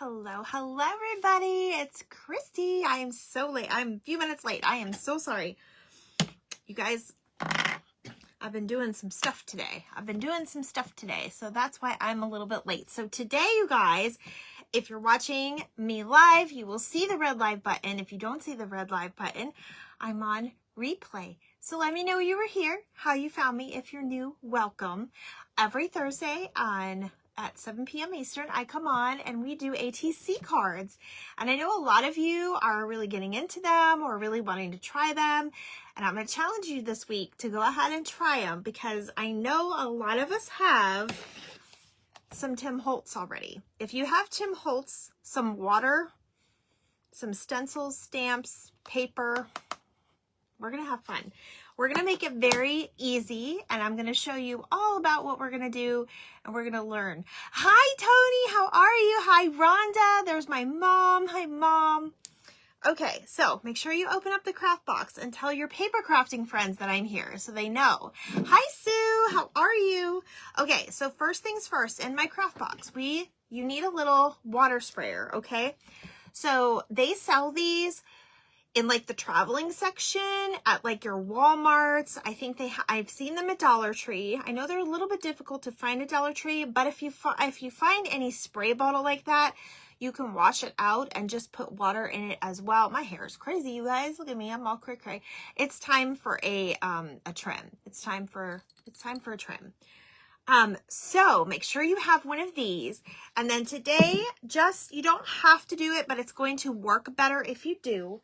Hello, everybody. It's Christy. I am so late. I'm a few minutes late. I am so sorry. You guys, I've been doing some stuff today. So that's why I'm a little bit late. So today, you guys, if you're watching me live, you will see the red live button. If you don't see the red live button, I'm on replay. So let me know you were here, how you found me. If you're new, welcome. Every Thursday at 7 p.m. Eastern, I come on and we do ATC cards. And I know a lot of you are really getting into them or really wanting to try them. And I'm going to challenge you this week to go ahead and try them because I know a lot of us have some Tim Holtz already. If you have Tim Holtz, some water, some stencils, stamps, paper, we're going to have fun. We're going to make it very easy, and I'm going to show you all about what we're going to do, and we're going to learn. Hi, Tony. How are you? Hi, Rhonda. There's my mom. Hi, Mom. Okay, so make sure you open up the craft box and tell your paper crafting friends that I'm here so they know. Hi, Sue. How are you? Okay, so first things first, in my craft box, you need a little water sprayer, okay? So they sell these in like the traveling section at like your Walmarts. I think I've seen them at Dollar Tree. I know they're a little bit difficult to find at Dollar Tree, but if you find any spray bottle like that, you can wash it out and just put water in it as well. My hair is crazy, you guys. Look at me, I'm all cray-cray. It's time for a trim. It's time for a trim. So make sure you have one of these. And then today, you don't have to do it, but it's going to work better if you do.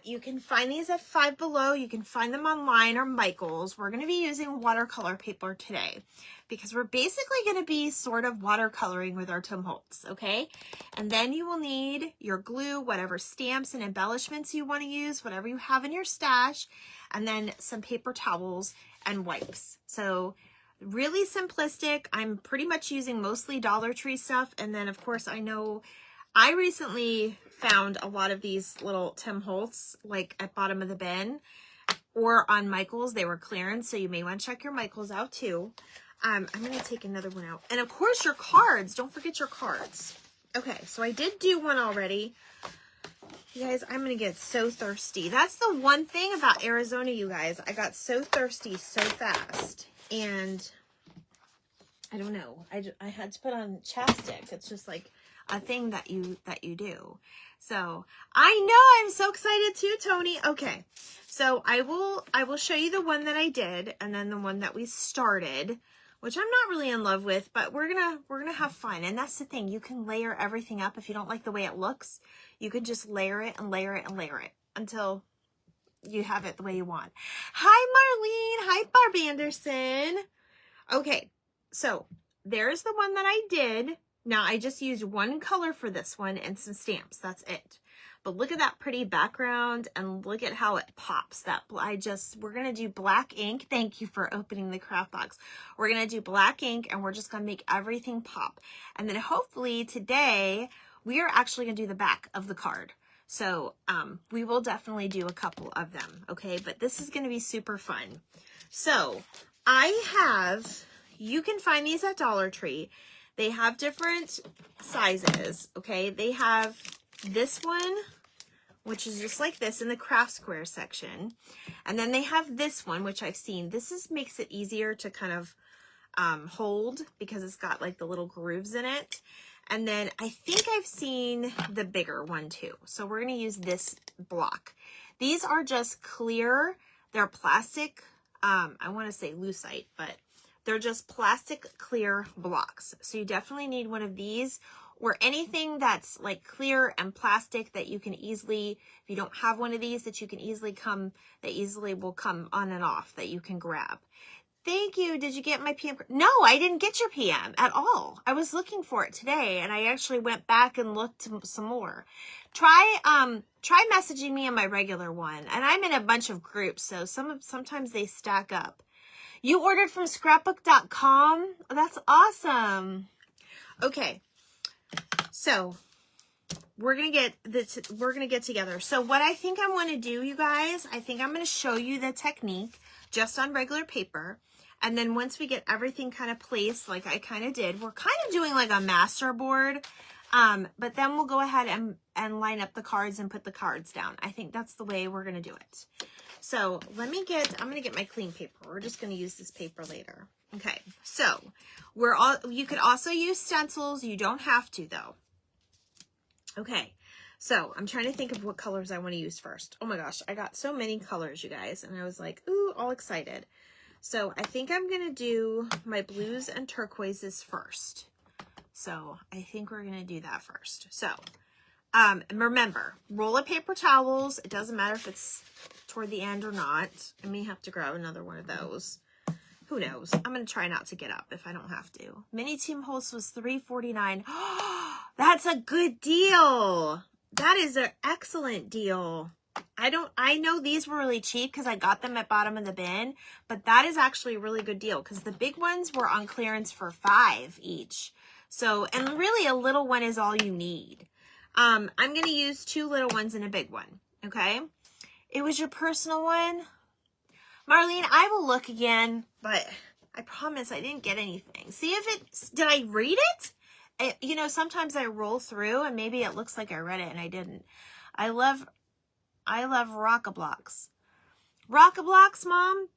You can find these at Five Below. You can find them online or Michael's. We're going to be using watercolor paper today because we're basically going to be sort of watercoloring with our Tim Holtz, okay? And then you will need your glue, whatever stamps and embellishments you want to use, whatever you have in your stash, and then some paper towels and wipes. So really simplistic. I'm pretty much using mostly Dollar Tree stuff. And then, of course, I know I recently found a lot of these little Tim Holtz like at bottom of the bin or on Michael's. They were clearance, so you may want to check your Michael's out too. I'm going to take another one out. And of course your cards. Don't forget your cards. Okay, so I did do one already. You guys, I'm going to get so thirsty. That's the one thing about Arizona, you guys. I got so thirsty so fast. And I don't know. I had to put on chapstick. It's just like a thing that you do. So I know, I'm so excited too, Tony. Okay, so I will show you the one that I did and then the one that we started, which I'm not really in love with, but we're gonna have fun. And that's the thing, you can layer everything up. If you don't like the way it looks, you can just layer it and layer it and layer it until you have it the way you want. Hi, Marlene. Hi, Barb Anderson. Okay, so there's the one that I did. Now, I just used one color for this one and some stamps. That's it. But look at that pretty background and look at how it pops. We're going to do black ink. Thank you for opening the craft box. We're going to do black ink and we're just going to make everything pop. And then hopefully today, we are actually going to do the back of the card. So we will definitely do a couple of them, okay? But this is going to be super fun. So you can find these at Dollar Tree. They have different sizes, okay? They have this one, which is just like this in the craft square section. And then they have this one, which I've seen. This makes it easier to kind of hold because it's got like the little grooves in it. And then I think I've seen the bigger one too. So we're going to use this block. These are just clear. They're plastic. I want to say lucite, but they're just plastic clear blocks. So you definitely need one of these or anything that's like clear and plastic that you can easily, if you don't have one of these, that easily will come on and off that you can grab. Thank you. Did you get my PM? No, I didn't get your PM at all. I was looking for it today and I actually went back and looked some more. Try messaging me on my regular one. And I'm in a bunch of groups, so sometimes they stack up. You ordered from scrapbook.com? That's awesome. Okay. So we're going to get together. So what I think I want to do, you guys, I think I'm going to show you the technique just on regular paper. And then once we get everything kind of placed, like I kind of did, we're kind of doing like a master board But then we'll go ahead and line up the cards and put the cards down. I think that's the way we're going to do it. So I'm going to get my clean paper. We're just going to use this paper later. Okay. So you could also use stencils. You don't have to though. Okay. So I'm trying to think of what colors I want to use first. Oh my gosh. I got so many colors, you guys. And I was like, ooh, all excited. So I think I'm going to do my blues and turquoises first. So I think we're going to do that first. So, remember, roll of paper towels. It doesn't matter if it's toward the end or not. I may have to grab another one of those. Who knows? I'm going to try not to get up if I don't have to. Mini Tim Holtz was $3.49. That's a good deal. That is an excellent deal. I know these were really cheap because I got them at bottom of the bin, but that is actually a really good deal because the big ones were on clearance for $5 each. So, and really a little one is all you need. I'm going to use 2 little ones and a big one. Okay. It was your personal one. Marlene, I will look again, but I promise I didn't get anything. See if did I read it? You know, sometimes I roll through and maybe it looks like I read it and I didn't. I love Rock-a-Blocks. Rock-a-Blocks, Mom?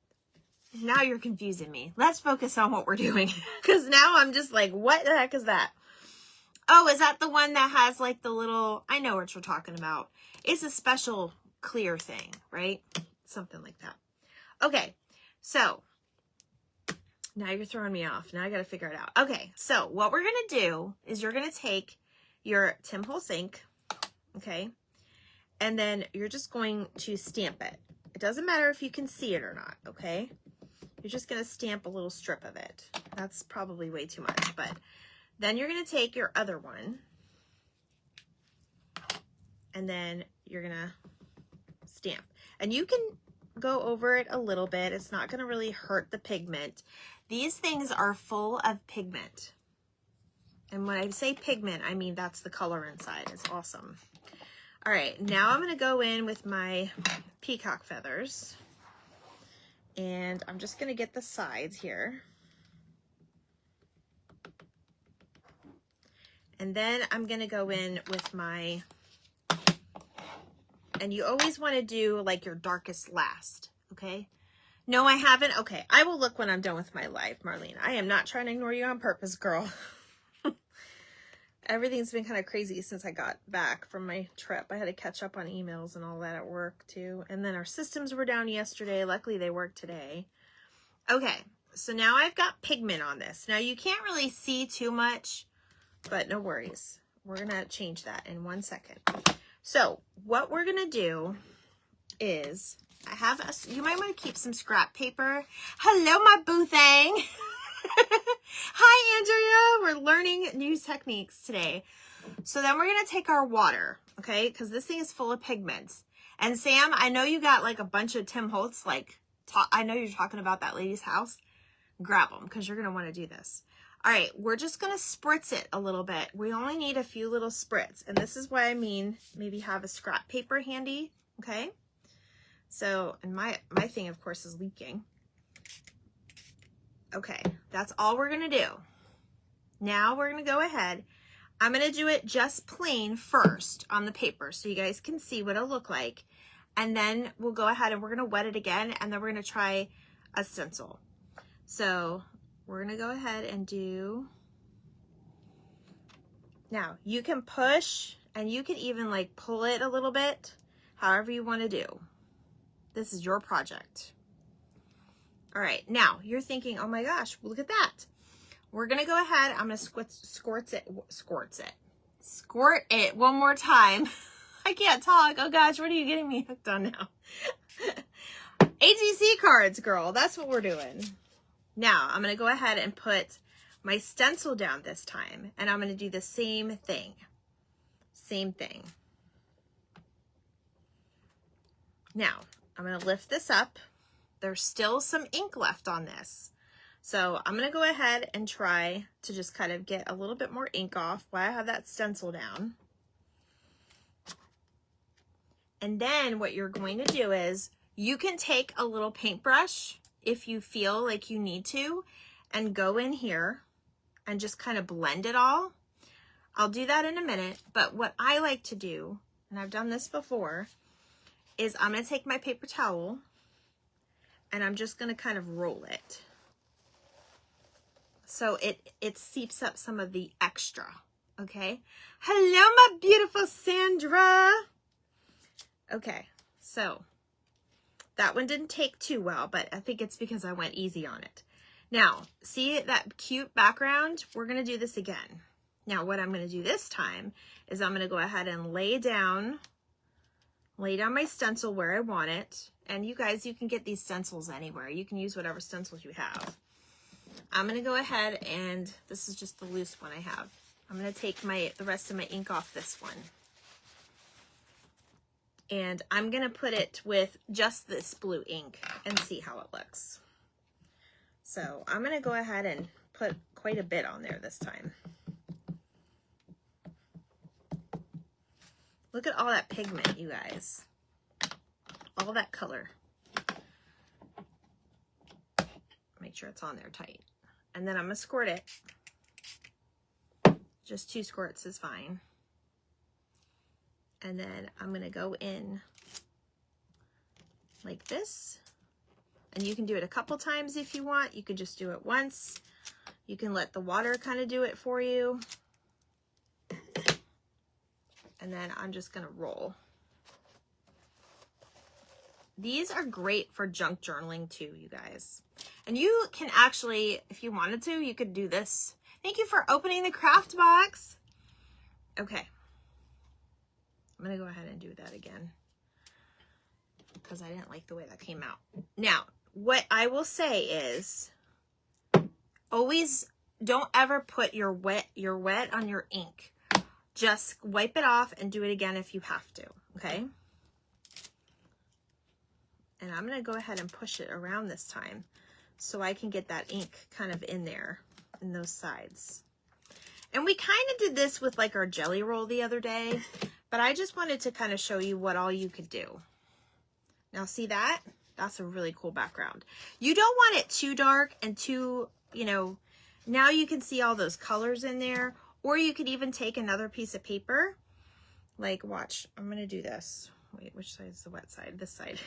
Now you're confusing me. Let's focus on what we're doing. Because now I'm just like, what the heck is that? Oh, is that the one that has like the little, I know what you're talking about. It's a special clear thing, right? Something like that. Okay, so now you're throwing me off. Now I got to figure it out. Okay, so what we're going to do is you're going to take your Tim Holtz ink, okay? And then you're just going to stamp it. It doesn't matter if you can see it or not, okay? You're just going to stamp a little strip of it. That's probably way too much, but then you're going to take your other one and then you're going to stamp. And you can go over it a little bit. It's not going to really hurt the pigment. These things are full of pigment. And when I say pigment, I mean that's the color inside. It's awesome. All right, now I'm going to go in with my peacock feathers. And I'm just going to get the sides here. And then I'm going to go in with my, and you always want to do like your darkest last, okay? No, I haven't. Okay, I will look when I'm done with my life, Marlene. I am not trying to ignore you on purpose, girl. Everything's been kind of crazy since I got back from my trip. I had to catch up on emails and all that at work too. And then our systems were down yesterday. Luckily they worked today. Okay, so now I've got pigment on this. Now you can't really see too much, but no worries. We're gonna change that in 1 second. So what we're gonna do is, you might want to keep some scrap paper. Hello, my boo thing. Hi, Andrea. We're learning new techniques today. So then we're going to take our water, okay? Because this thing is full of pigments. And Sam, I know you got like a bunch of Tim Holtz, like, I know you're talking about that lady's house. Grab them because you're going to want to do this. All right, we're just going to spritz it a little bit. We only need a few little spritz. And this is why I mean maybe have a scrap paper handy, okay? So, and my thing, of course, is leaking. Okay, that's all we're going to do. Now we're going to go ahead. I'm going to do it just plain first on the paper so you guys can see what it'll look like. And then we'll go ahead and we're going to wet it again, and then we're going to try a stencil. So we're going to go ahead and do. Now you can push and you can even like pull it a little bit, however you want to do. This is your project. All right, now you're thinking, oh my gosh, look at that. We're gonna go ahead, I'm gonna squirt it one more time. I can't talk, oh gosh, what are you getting me hooked on now? ATC cards, girl, that's what we're doing. Now, I'm gonna go ahead and put my stencil down this time, and I'm gonna do the same thing. Same thing. Now, I'm gonna lift this up. There's still some ink left on this. So I'm going to go ahead and try to just kind of get a little bit more ink off while I have that stencil down. And then what you're going to do is you can take a little paintbrush if you feel like you need to and go in here and just kind of blend it all. I'll do that in a minute, but what I like to do, and I've done this before, is I'm going to take my paper towel and I'm just going to kind of roll it. So it seeps up some of the extra, okay? Hello, my beautiful Sandra. Okay, so that one didn't take too well, but I think it's because I went easy on it. Now, see that cute background? We're going to do this again. Now, what I'm going to do this time is I'm going to go ahead and lay down my stencil where I want it. And you guys, you can get these stencils anywhere. You can use whatever stencils you have. I'm going to go ahead and this is just the loose one I have. I'm going to take the rest of my ink off this one. And I'm going to put it with just this blue ink and see how it looks. So I'm going to go ahead and put quite a bit on there this time. Look at all that pigment, you guys. All that color. Make sure it's on there tight. And then I'm going to squirt it. Just 2 squirts is fine. And then I'm going to go in like this. And you can do it a couple times if you want. You could just do it once. You can let the water kind of do it for you. And then I'm just going to roll. These are great for junk journaling too, you guys. And you can actually, if you wanted to, you could do this. Thank you for opening the craft box. Okay. I'm going to go ahead and do that again because I didn't like the way that came out. Now, what I will say is always don't ever put your wet on your ink. Just wipe it off and do it again if you have to, okay? And I'm going to go ahead and push it around this time so I can get that ink kind of in there, in those sides. And we kind of did this with like our jelly roll the other day, but I just wanted to kind of show you what all you could do. Now see that? That's a really cool background. You don't want it too dark and too, you know, now you can see all those colors in there. Or you could even take another piece of paper. Like, watch, I'm going to do this. Wait, which side is the wet side? This side.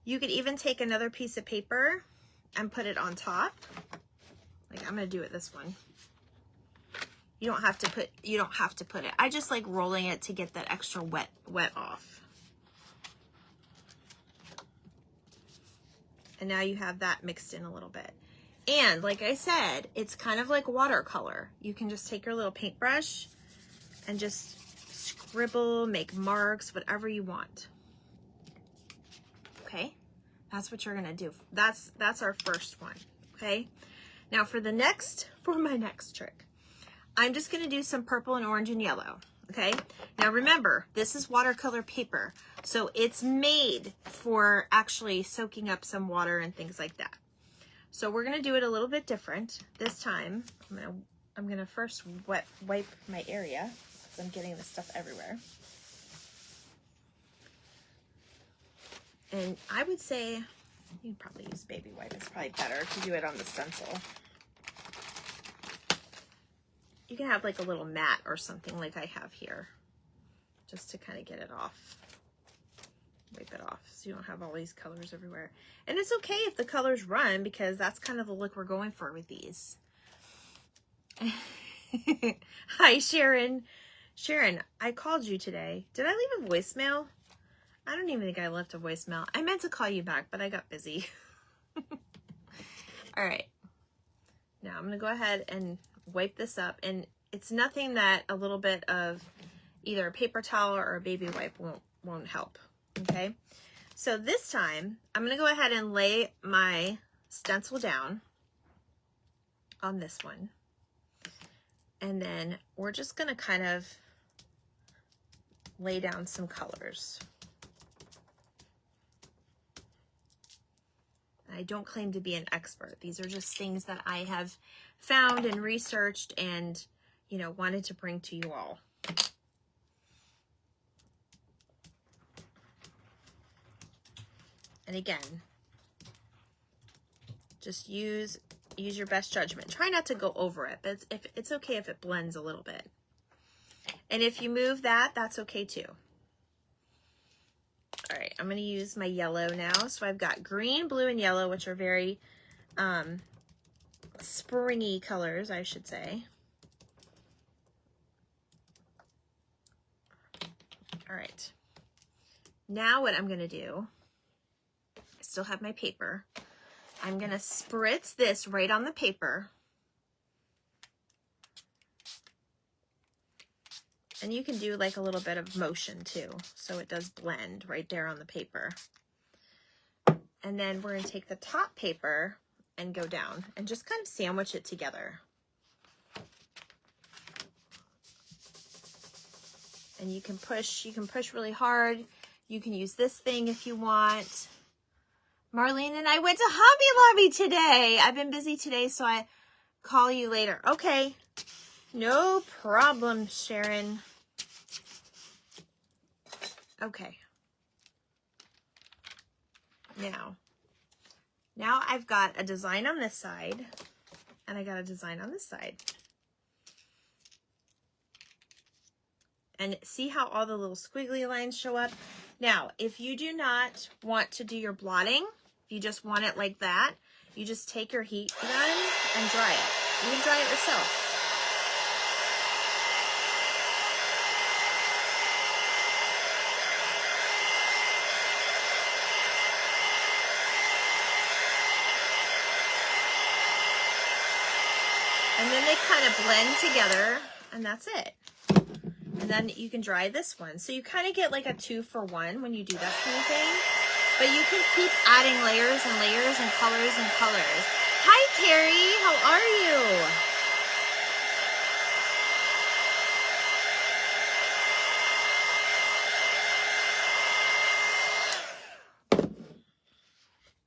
You could even take another piece of paper and put it on top. Like, I'm going to do it this one. You don't have to put it. I just like rolling it to get that extra wet off. And now you have that mixed in a little bit. And like I said, it's kind of like watercolor. You can just take your little paintbrush and just scribble, make marks, whatever you want. Okay, that's what you're gonna do. That's our first one. Okay, now for my next trick, I'm just gonna do some purple and orange and yellow. Okay, now remember, this is watercolor paper, so it's made for actually soaking up some water and things like that. So we're gonna do it a little bit different this time. I'm gonna first wipe my area because I'm getting this stuff everywhere. And I would say you'd probably use baby wipe. It's probably better to do it on the stencil. You can have like a little mat or something like I have here, just to kind of get it off. Wipe it off so you don't have all these colors everywhere. And it's okay if the colors run because that's kind of the look we're going for with these. Hi, Sharon. Sharon, I called you today. Did I leave a voicemail? I don't even think I left a voicemail. I meant to call you back, but I got busy. All right. Now I'm going to go ahead and wipe this up. And it's nothing that a little bit of either a paper towel or a baby wipe won't help. Okay. So this time I'm going to go ahead and lay my stencil down on this one. And then we're just going to kind of lay down some colors. I don't claim to be an expert. These are just things that I have found and researched and, you know, wanted to bring to you all. And again, just use your best judgment. Try not to go over it, but it's okay if it blends a little bit. And if you move that, that's okay too. All right, I'm gonna use my yellow now. So I've got green, blue, and yellow, which are very springy colors, I should say. All right, now what I'm gonna do, I still have my paper. I'm gonna spritz this right on the paper. And you can do like a little bit of motion too, so it does blend right there on the paper. And then we're gonna take the top paper and go down and just kind of sandwich it together. And you can push really hard. You can use this thing if you want. Marlene and I went to Hobby Lobby today. I've been busy today, so I call you later. Okay, no problem, Sharon. Okay. Now I've got a design on this side, and I got a design on this side. And see how all the little squiggly lines show up? Now, if you do not want to do your blotting, if you just want it like that, you just take your heat gun and dry it. You can dry it yourself. And then they kind of blend together, and that's it. And then you can dry this one. So you kind of get like a 2-for-1 when you do that kind of thing. But you can keep adding layers and layers and colors and colors. Hi, Terry. How are you?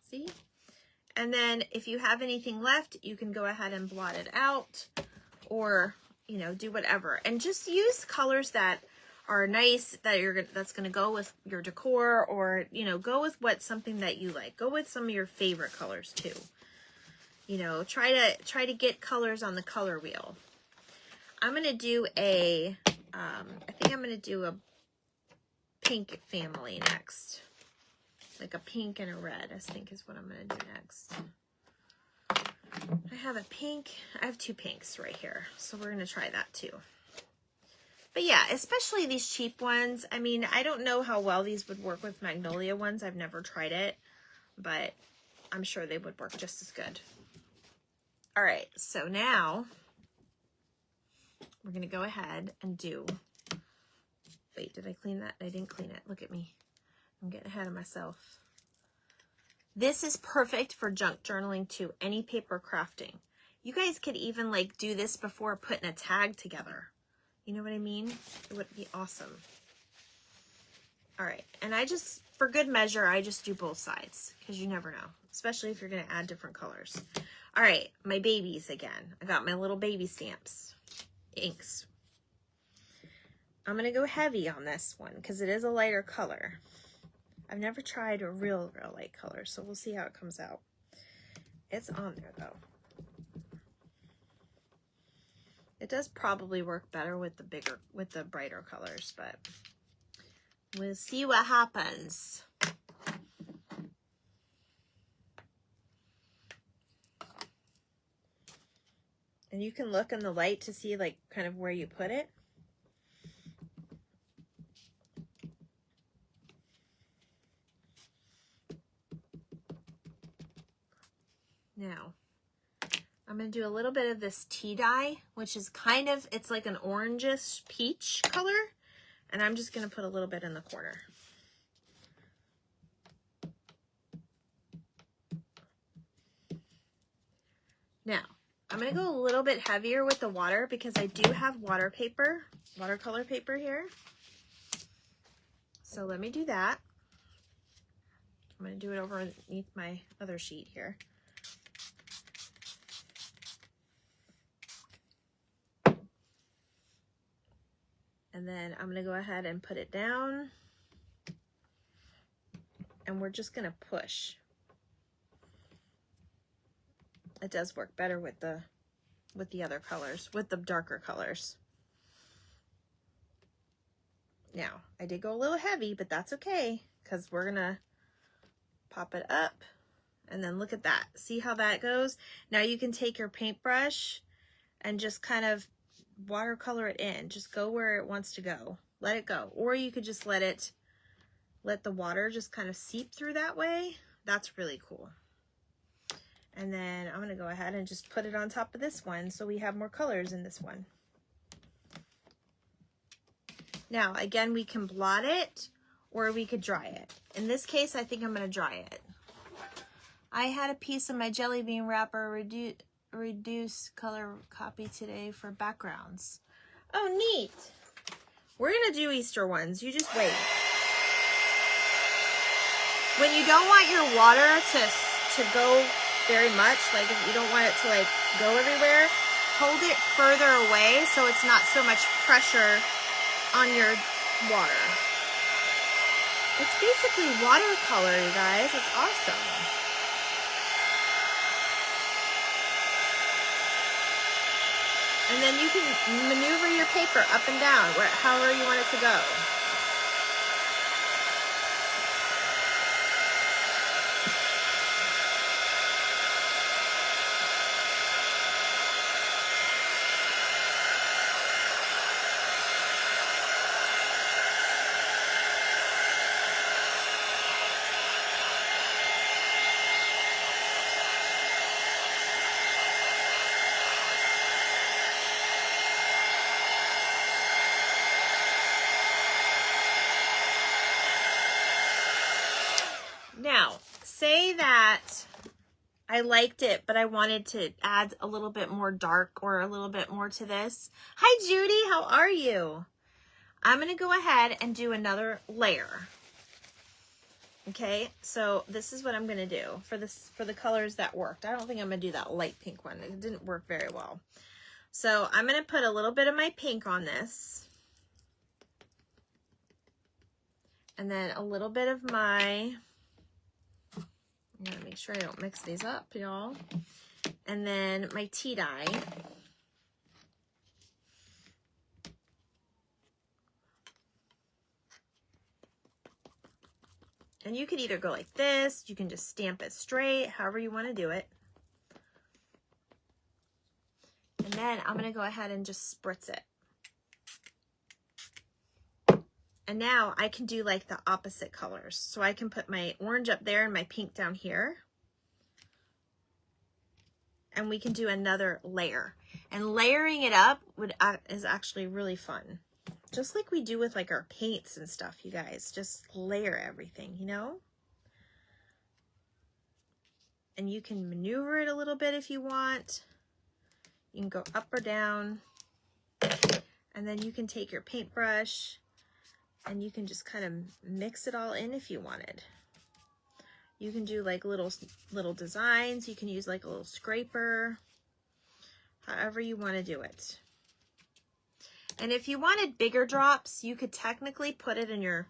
See? And then if you have anything left, you can go ahead and blot it out, or, you know, do whatever. And just use colors that are nice, that's going to go with your decor, or, you know, go with something that you like. Go with some of your favorite colors too. You know, try to get colors on the color wheel. I'm going to do I think I'm going to do a pink family next. Like a pink and a red, I think is what I'm going to do next. I have a pink. I have 2 pinks right here. So we're going to try that too. But yeah, especially these cheap ones. I mean, I don't know how well these would work with magnolia ones. I've never tried it, but I'm sure they would work just as good. All right, so now we're going to go ahead and do, wait, did I clean that? I didn't clean it. Look at me. I'm getting ahead of myself. This is perfect for junk journaling too, any paper crafting. You guys could even like do this before putting a tag together. You know what I mean? It would be awesome. All right, and I just, for good measure, I just do both sides because you never know, especially if you're gonna add different colors. All right, my babies again. I got my little baby stamps, inks. I'm gonna go heavy on this one because it is a lighter color. I've never tried a real light color, so we'll see how it comes out. It's on there though. It does probably work better with the brighter colors, but we'll see what happens. And you can look in the light to see like kind of where you put it. Now, I'm going to do a little bit of this tea dye, which is kind of, it's like an orangish peach color. And I'm just going to put a little bit in the corner. Now, I'm going to go a little bit heavier with the water because I do have watercolor paper here. So let me do that. I'm going to do it over underneath my other sheet here. And then I'm going to go ahead and put it down. And we're just going to push. It does work better with the other colors, with the darker colors. Now, I did go a little heavy, but that's okay, because we're gonna pop it up, and then look at that. See how that goes? Now you can take your paintbrush and just kind of watercolor it in. Just go where it wants to go. Let it go. Or you could just let the water just kind of seep through that way. That's really cool. And then I'm gonna go ahead and just put it on top of this one so we have more colors in this one. Now, again, we can blot it or we could dry it. In this case, I think I'm gonna dry it. I had a piece of my jelly bean wrapper reduce color copy today for backgrounds. Oh, neat. We're gonna do Easter ones. You just wait. When you don't want your water to go very much, like if you don't want it to like go everywhere, hold it further away so it's not so much pressure on your water. It's basically watercolor, you guys. It's awesome. And then you can maneuver your paper up and down, however you want it to go. Now, say that I liked it, but I wanted to add a little bit more dark or a little bit more to this. Hi, Judy. How are you? I'm going to go ahead and do another layer. Okay, so this is what I'm going to do for the colors that worked. I don't think I'm going to do that light pink one. It didn't work very well. So I'm going to put a little bit of my pink on this. And then a little bit of my... I'm gonna make sure I don't mix these up, y'all. And then my tea dye. And you could either go like this, you can just stamp it straight, however you want to do it. And then I'm gonna go ahead and just spritz it. And now I can do like the opposite colors. So I can put my orange up there and my pink down here. And we can do another layer. And layering it up is actually really fun. Just like we do with like our paints and stuff, you guys. Just layer everything, you know? And you can maneuver it a little bit if you want. You can go up or down. And then you can take your paintbrush and you can just kind of mix it all in if you wanted. You can do like little designs. You can use like a little scraper, however you want to do it. And if you wanted bigger drops, you could technically put it in your,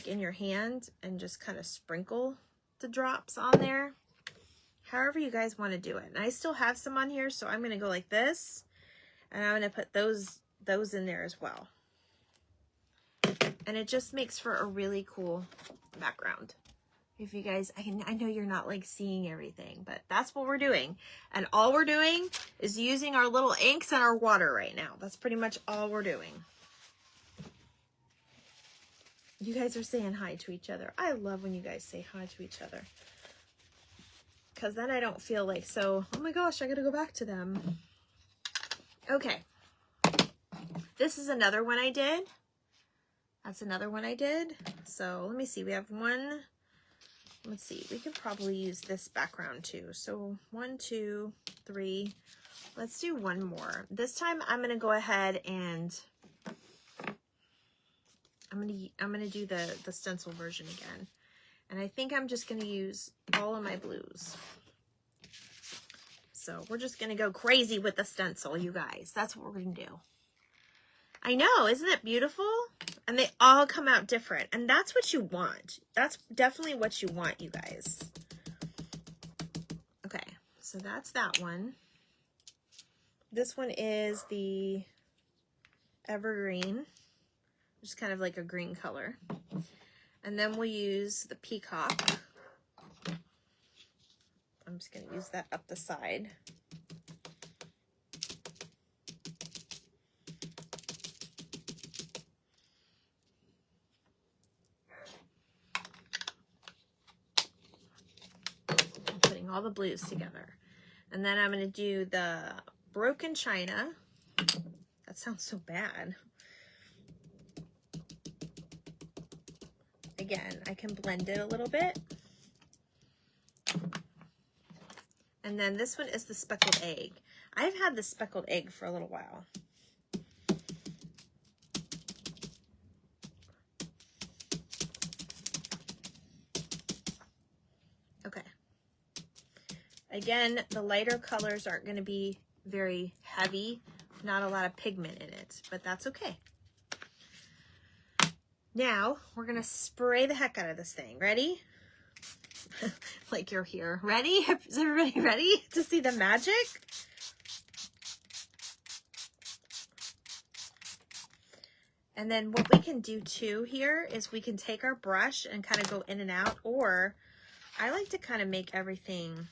in your hand and just kind of sprinkle the drops on there. However you guys want to do it. And I still have some on here, so I'm going to go like this. And I'm going to put those in there as well. And it just makes for a really cool background. If you guys, I know you're not like seeing everything, but that's what we're doing. And all we're doing is using our little inks and our water right now. That's pretty much all we're doing. You guys are saying hi to each other. I love when you guys say hi to each other. Because then I don't feel like so, oh my gosh, I gotta go back to them. Okay. This is another one I did. That's another one I did. So let me see, we have one. Let's see, we could probably use this background too. So 1, 2, 3. Let's do one more. This time I'm gonna go ahead and I'm gonna do the stencil version again. And I think I'm just gonna use all of my blues. So we're just gonna go crazy with the stencil, you guys. That's what we're gonna do. I know, isn't it beautiful? And they all come out different. And that's what you want. That's definitely what you want, you guys. Okay, so that's that one. This one is the evergreen. just kind of like a green color. And then we'll use the peacock. I'm just going to use that up the side. I'm putting all the blues together. And then I'm going to do the broken china. That sounds so bad. Again, I can blend it a little bit. And then this one is the speckled egg. I've had the speckled egg for a little while. Okay. Again, the lighter colors aren't going to be very heavy, not a lot of pigment in it, but that's okay. Now, we're going to spray the heck out of this thing. Ready? Like you're here. Ready? Is everybody ready to see the magic? And then what we can do too here is we can take our brush and kind of go in and out, or I like to kind of make everything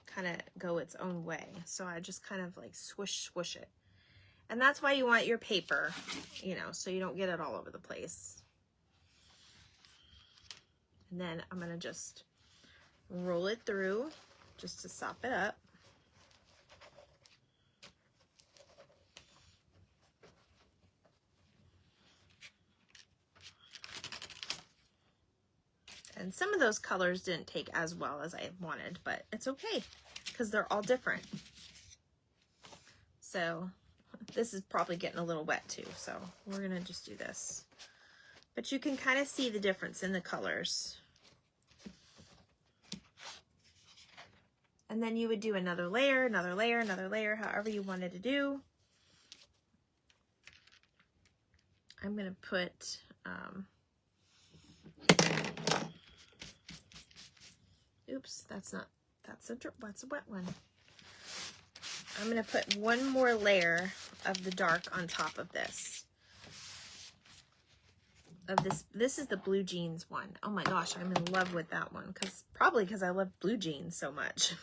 kind of go its own way. So I just kind of like swoosh it. And that's why you want your paper, you know, so you don't get it all over the place. And then I'm going to just roll it through just to sop it up. And some of those colors didn't take as well as I wanted, but it's okay because they're all different. So this is probably getting a little wet too, so we're going to just do this. But you can kind of see the difference in the colors. And then you would do another layer, another layer, another layer, however you wanted to do. I'm going to put, oops, that's a wet one. I'm going to put one more layer of the dark on top of this. This is the blue jeans one. Oh my gosh, I'm in love with that one, probably because I love blue jeans so much.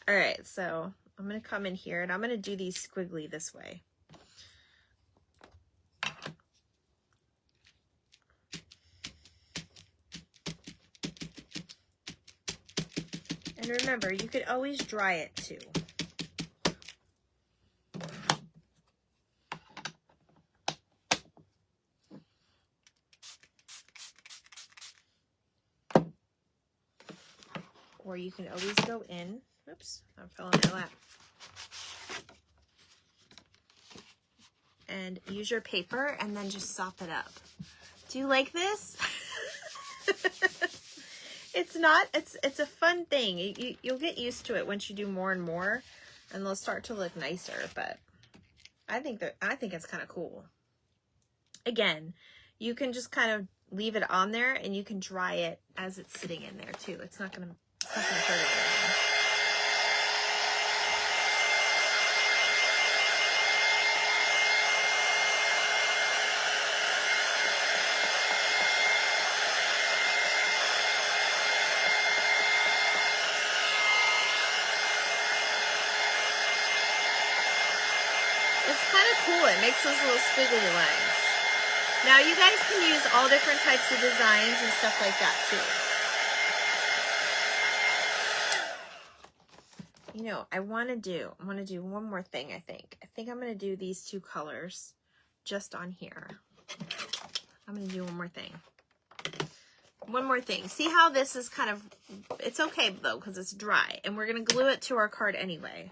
All right, so I'm going to come in here and I'm going to do these squiggly this way. And remember, you could always dry it too. Or you can always go in. Oops, I fell on my lap. And use your paper and then just sop it up. Do you like this? It's a fun thing. You'll get used to it once you do more and more, and they'll start to look nicer, but I think it's kind of cool. Again, you can just kind of leave it on there and you can dry it as it's sitting in there too. It's not gonna hurt anything. It's kind of cool. It makes those little squiggly lines. Now you guys can use all different types of designs and stuff like that too. You know, I want to do one more thing, I think. I think I'm going to do these two colors just on here. I'm going to do one more thing. One more thing. See how this is kind of, it's okay though, because it's dry. And we're going to glue it to our card anyway.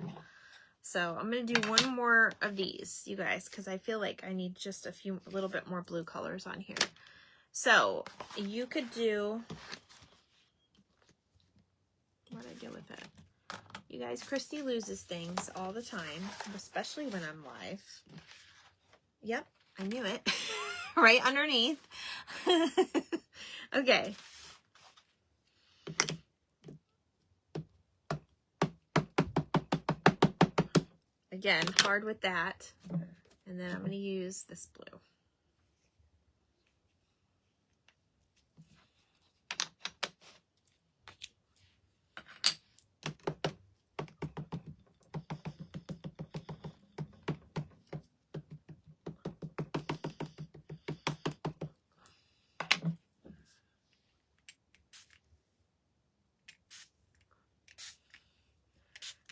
So I'm going to do one more of these, you guys, because I feel like I need just a little bit more blue colors on here. So you could do, what did I do with it? You guys, Christy loses things all the time, especially when I'm live. Yep, I knew it. Right underneath. Okay. Again, hard with that. And then I'm going to use this blue.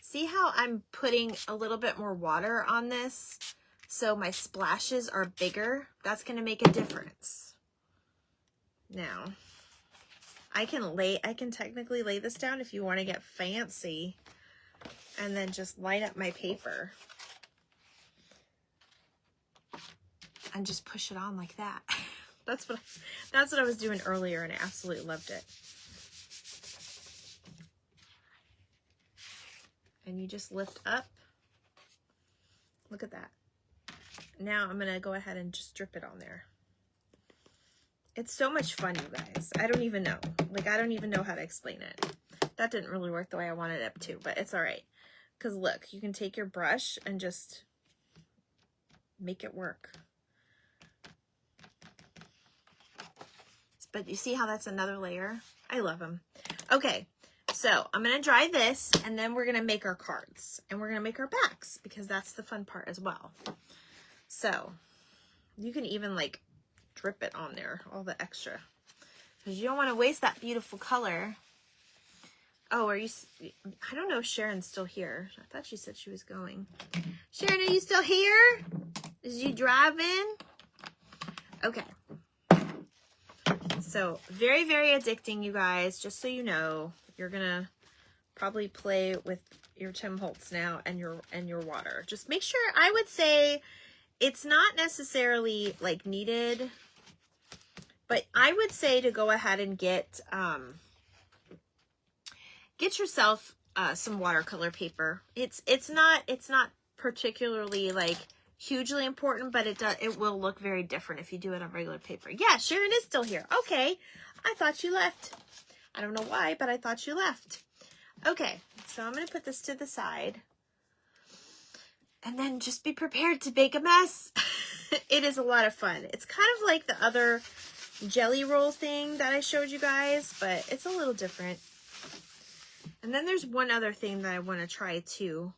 See how I'm putting a little bit more water on this so my splashes are bigger? That's going to make a difference. Now, I can technically lay this down if you want to get fancy and then just light up my paper and just push it on like that. That's what I was doing earlier, and I absolutely loved it. And you just lift up. Look at that. Now I'm going to go ahead and just drip it on there. It's so much fun, you guys. I don't even know. Like, I don't even know how to explain it. That didn't really work the way I wanted it to, but it's all right. Because look, you can take your brush and just make it work. But you see how that's another layer? I love them. Okay. So I'm going to dry this, and then we're going to make our cards, and we're going to make our backs, because that's the fun part as well. So you can even like drip it on there, all the extra, because you don't want to waste that beautiful color. Oh, I don't know if Sharon's still here. I thought she said she was going. Sharon, are you still here? Is you driving? Okay. So very, very addicting, you guys, just so you know. You're gonna probably play with your Tim Holtz now and your water. Just make sure, I would say it's not necessarily like needed, but I would say to go ahead and get yourself some watercolor paper. It's not particularly like hugely important, but it will look very different if you do it on regular paper. Yeah, Sharon is still here. Okay, I thought you left. I don't know why, but I thought you left. Okay, so I'm going to put this to the side. And then just be prepared to bake a mess. It is a lot of fun. It's kind of like the other jelly roll thing that I showed you guys, but it's a little different. And then there's one other thing that I want to try too,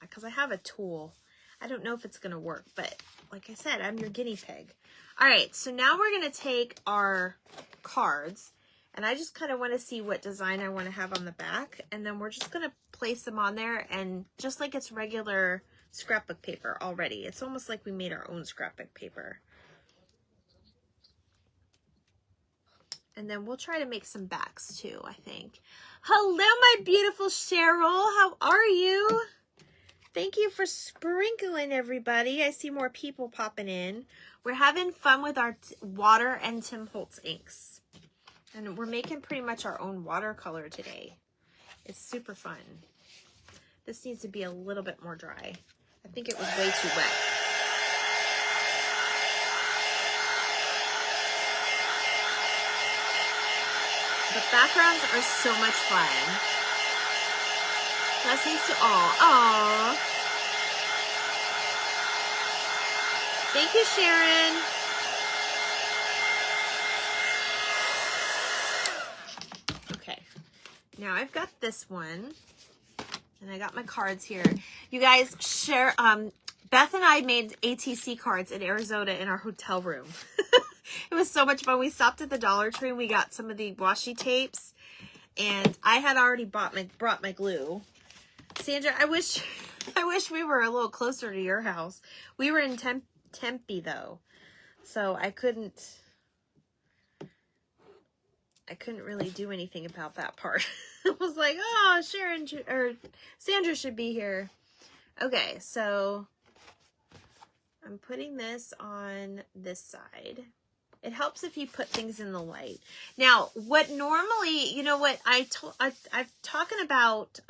because I have a tool. I don't know if it's going to work, but like I said, I'm your guinea pig. All right, so now we're going to take our cards. And I just kind of want to see what design I want to have on the back. And then we're just going to place them on there. And just like it's regular scrapbook paper already. It's almost like we made our own scrapbook paper. And then we'll try to make some backs too, I think. Hello, my beautiful Cheryl. How are you? Thank you for sprinkling, everybody. I see more people popping in. We're having fun with our water and Tim Holtz inks. And we're making pretty much our own watercolor today. It's super fun. This needs to be a little bit more dry. I think it was way too wet. The backgrounds are so much fun. Blessings to all. Aww. Thank you, Sharon. Now I've got this one, and I got my cards here. You guys, Beth and I made ATC cards in Arizona in our hotel room. It was so much fun. We stopped at the Dollar Tree and we got some of the washi tapes, and I had already brought my glue. Sandra, I wish we were a little closer to your house. We were in Tempe though, so I couldn't really do anything about that part. I was like, oh, Sandra should be here. Okay, so I'm putting this on this side. It helps if you put things in the light. Now, what normally, you know what, I've talking about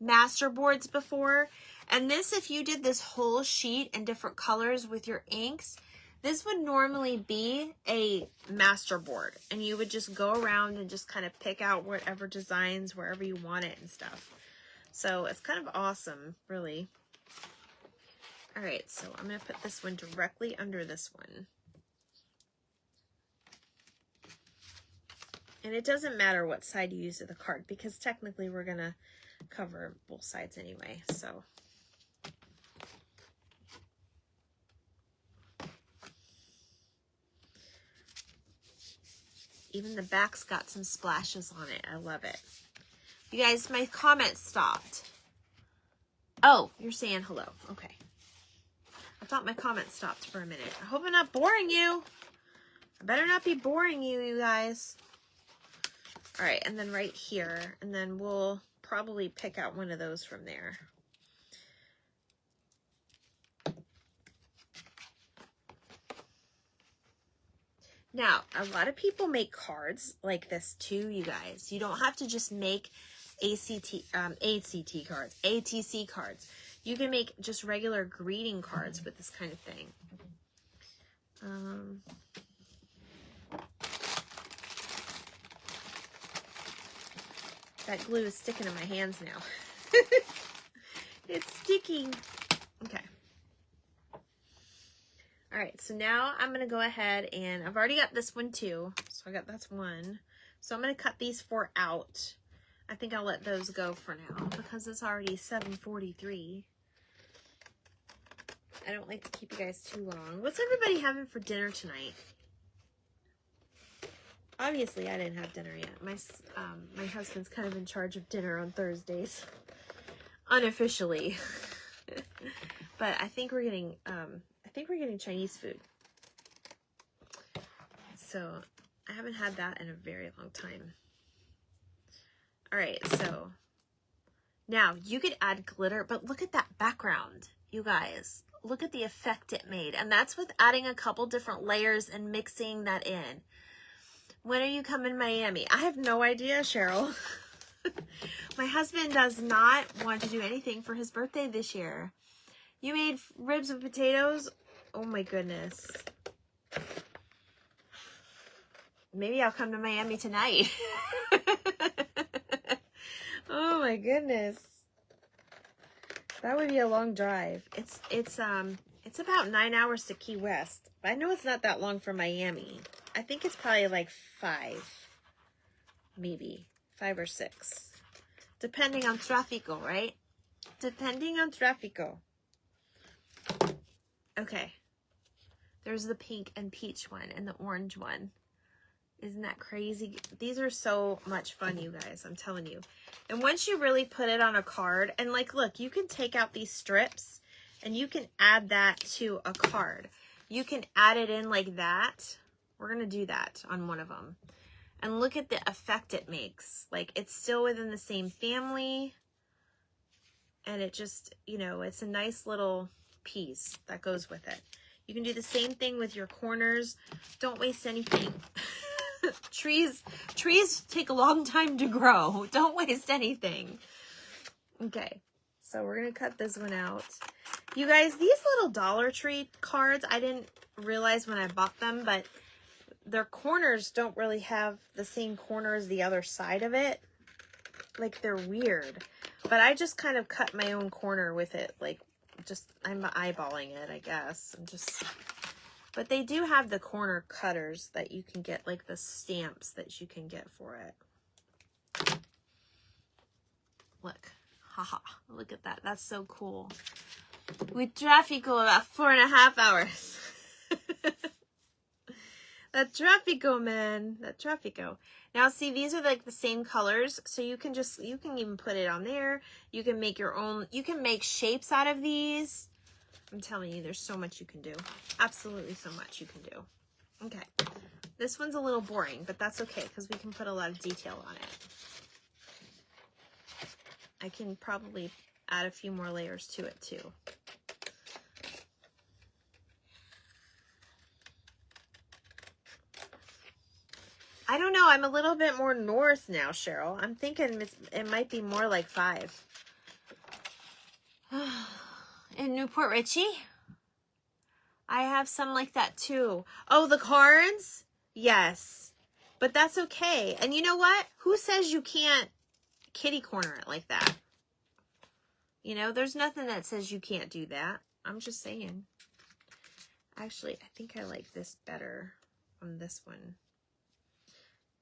master boards before, and this, if you did this whole sheet in different colors with your inks, this would normally be a master board, and you would just go around and just kind of pick out whatever designs wherever you want it and stuff. So it's kind of awesome, really. All right, so I'm going to put this one directly under this one. And it doesn't matter what side you use of the card because technically we're going to cover both sides anyway, so. Even the back's got some splashes on it. I love it. You guys, my comment stopped. Oh, you're saying hello. Okay. I thought my comment stopped for a minute. I hope I'm not boring you. I better not be boring you, you guys. All right, and then right here, and then we'll probably pick out one of those from there. Now, a lot of people make cards like this too, you guys. You don't have to just make ATC cards. You can make just regular greeting cards with this kind of thing. That glue is sticking in my hands now. It's sticking. Okay. All right, so now I'm going to go ahead and I've already got this one too. So that's one. So I'm going to cut these 4 out. I think I'll let those go for now because it's already 7:43. I don't like to keep you guys too long. What's everybody having for dinner tonight? Obviously, I didn't have dinner yet. My husband's kind of in charge of dinner on Thursdays, unofficially. But I think we're getting Chinese food. So I haven't had that in a very long time. All right, so now you could add glitter, but look at that background, you guys. Look at the effect it made. And that's with adding a couple different layers and mixing that in. When are you coming to Miami? I have no idea, Cheryl. My husband does not want to do anything for his birthday this year. You made ribs with potatoes? Oh my goodness. Maybe I'll come to Miami tonight. Oh my goodness. That would be a long drive. It's about 9 hours to Key West. I know it's not that long from Miami. I think it's probably like 5. Maybe 5 or 6. Depending on tráfico, right? Depending on tráfico. Okay. There's the pink and peach one and the orange one. Isn't that crazy? These are so much fun, you guys. I'm telling you. And once you really put it on a card, and like, look, you can take out these strips and you can add that to a card. You can add it in like that. We're going to do that on one of them. And look at the effect it makes. Like, it's still within the same family. And it just, you know, it's a nice little piece that goes with it. You can do the same thing with your corners. Don't waste anything. Trees take a long time to grow. Don't waste anything. Okay, so we're going to cut this one out. You guys, these little Dollar Tree cards, I didn't realize when I bought them, but their corners don't really have the same corner as the other side of it. Like, they're weird. But I just kind of cut my own corner with it. Like, I'm eyeballing it, I guess. But they do have the corner cutters that you can get, like the stamps that you can get for it. Look. Haha. Look at that. That's so cool. With tráfico, about 4.5 hours. That tráfico, man. That tráfico. Now, see, these are like the same colors, so you can even put it on there. You can make your own, you can make shapes out of these. I'm telling you, there's so much you can do. Absolutely so much you can do. Okay. This one's a little boring, but that's okay because we can put a lot of detail on it. I can probably add a few more layers to it too. I don't know. I'm a little bit more north now, Cheryl. I'm thinking it might be more like 5. In Newport Richie? I have some like that too. Oh, the cards? Yes. But that's okay. And you know what? Who says you can't kitty corner it like that? You know, there's nothing that says you can't do that. I'm just saying. Actually, I think I like this better on this one.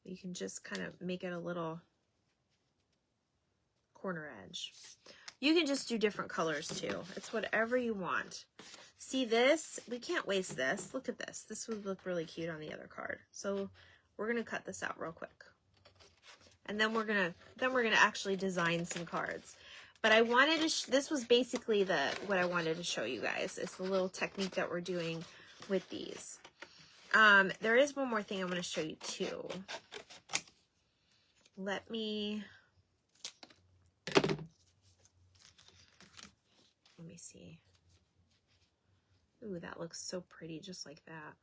You can just kind of make it a little corner edge. You can just do different colors too. It's whatever you want. See this? We can't waste this. Look at this. This would look really cute on the other card. So we're gonna cut this out real quick. And then we're gonna actually design some cards. But I wanted to, this was basically what I wanted to show you guys. It's the little technique that we're doing with these. There is one more thing I'm going to show you too. Let me see. Ooh, that looks so pretty, just like that.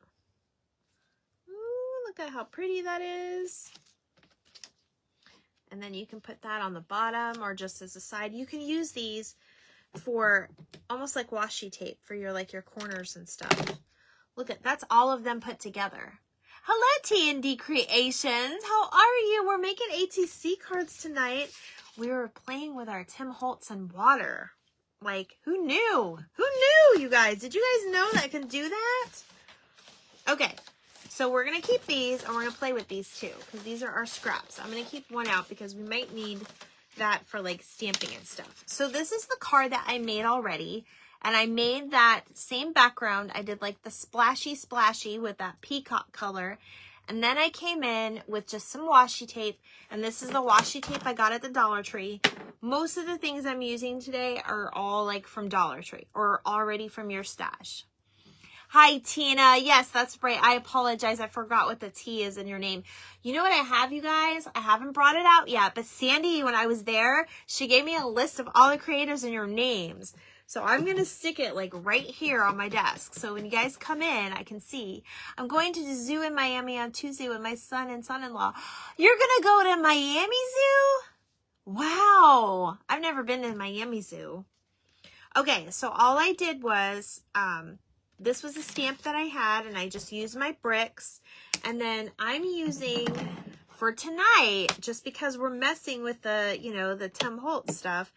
Ooh, look at how pretty that is. And then you can put that on the bottom or just as a side. You can use these for almost like washi tape for your corners and stuff. Look at, that's all of them put together. Hello, T&D Creations. How are you? We're making ATC cards tonight. We were playing with our Tim Holtz and water. Like, who knew? Who knew, you guys? Did you guys know that I can do that? Okay. So we're going to keep these and we're going to play with these too because these are our scraps. I'm going to keep one out because we might need that for like stamping and stuff. So this is the card that I made already, and I made that same background. I did like the splashy with that peacock color, and then I came in with just some washi tape, and this is the washi tape I got at the Dollar Tree. Most of the things I'm using today are all like from Dollar Tree or already from your stash. Hi, Tina. Yes, that's right. I apologize. I forgot what the T is in your name. You know what I have, you guys? I haven't brought it out yet, but Sandy, when I was there, she gave me a list of all the creators and your names. So I'm going to stick it like right here on my desk. So when you guys come in, I can see. I'm going to the zoo in Miami on Tuesday with my son and son-in-law. You're going to go to Miami Zoo? Wow. I've never been to Miami Zoo. Okay, so all I did was, this was a stamp that I had, and I just used my bricks. And then I'm using, for tonight, just because we're messing with the, the Tim Holtz stuff,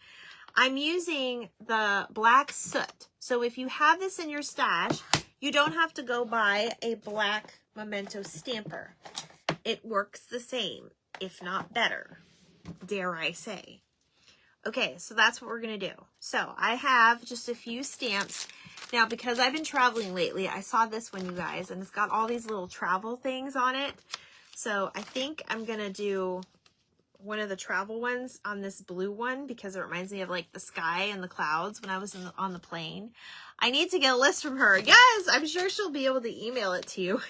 I'm using the black soot. So if you have this in your stash, you don't have to go buy a black memento stamper. It works the same, if not better, dare I say. Okay, so that's what we're going to do. So I have just a few stamps. Now, because I've been traveling lately, I saw this one, you guys, and it's got all these little travel things on it. So I think I'm going to do one of the travel ones on this blue one because it reminds me of like the sky and the clouds when I was on the plane. I need to get a list from her. Yes, I'm sure she'll be able to email it to you.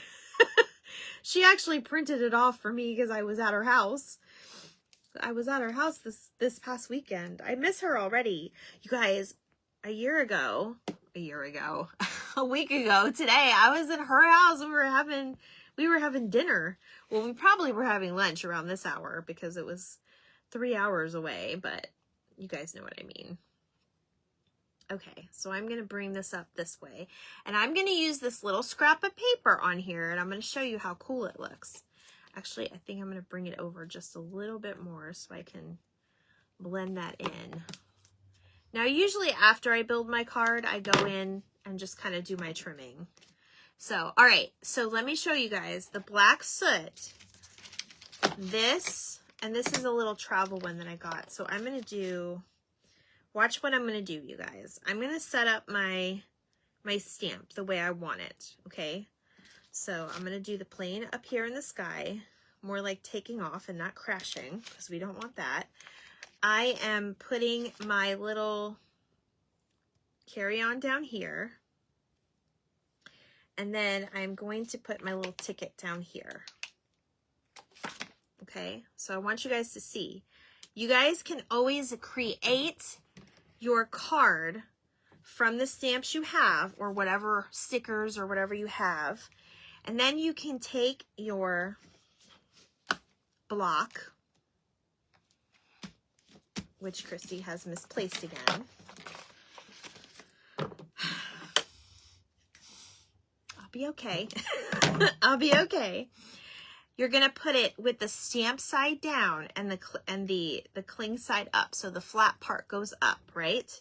She actually printed it off for me because I was at her house. I was at her house this past weekend. I miss her already. You guys, a week ago today, I was at her house. We were having dinner. Well, we probably were having lunch around this hour because it was 3 hours away, but you guys know what I mean. Okay, so I'm going to bring this up this way, and I'm going to use this little scrap of paper on here, and I'm going to show you how cool it looks. Actually, I think I'm going to bring it over just a little bit more so I can blend that in. Now, usually after I build my card, I go in and just kind of do my trimming. So, all right, so let me show you guys the black soot. This, and this is a little travel one that I got. So I'm going to do, watch what I'm going to do, you guys. I'm going to set up my stamp the way I want it, okay? So I'm going to do the plane up here in the sky, more like taking off and not crashing because we don't want that. I am putting my little carry-on down here. And then I'm going to put my little ticket down here. Okay, so I want you guys to see. You guys can always create your card from the stamps you have or whatever stickers or whatever you have. And then you can take your block, which Christy has misplaced again. I'll be okay. I'll be okay. You're going to put it with the stamp side down and the cling side up. So the flat part goes up, right?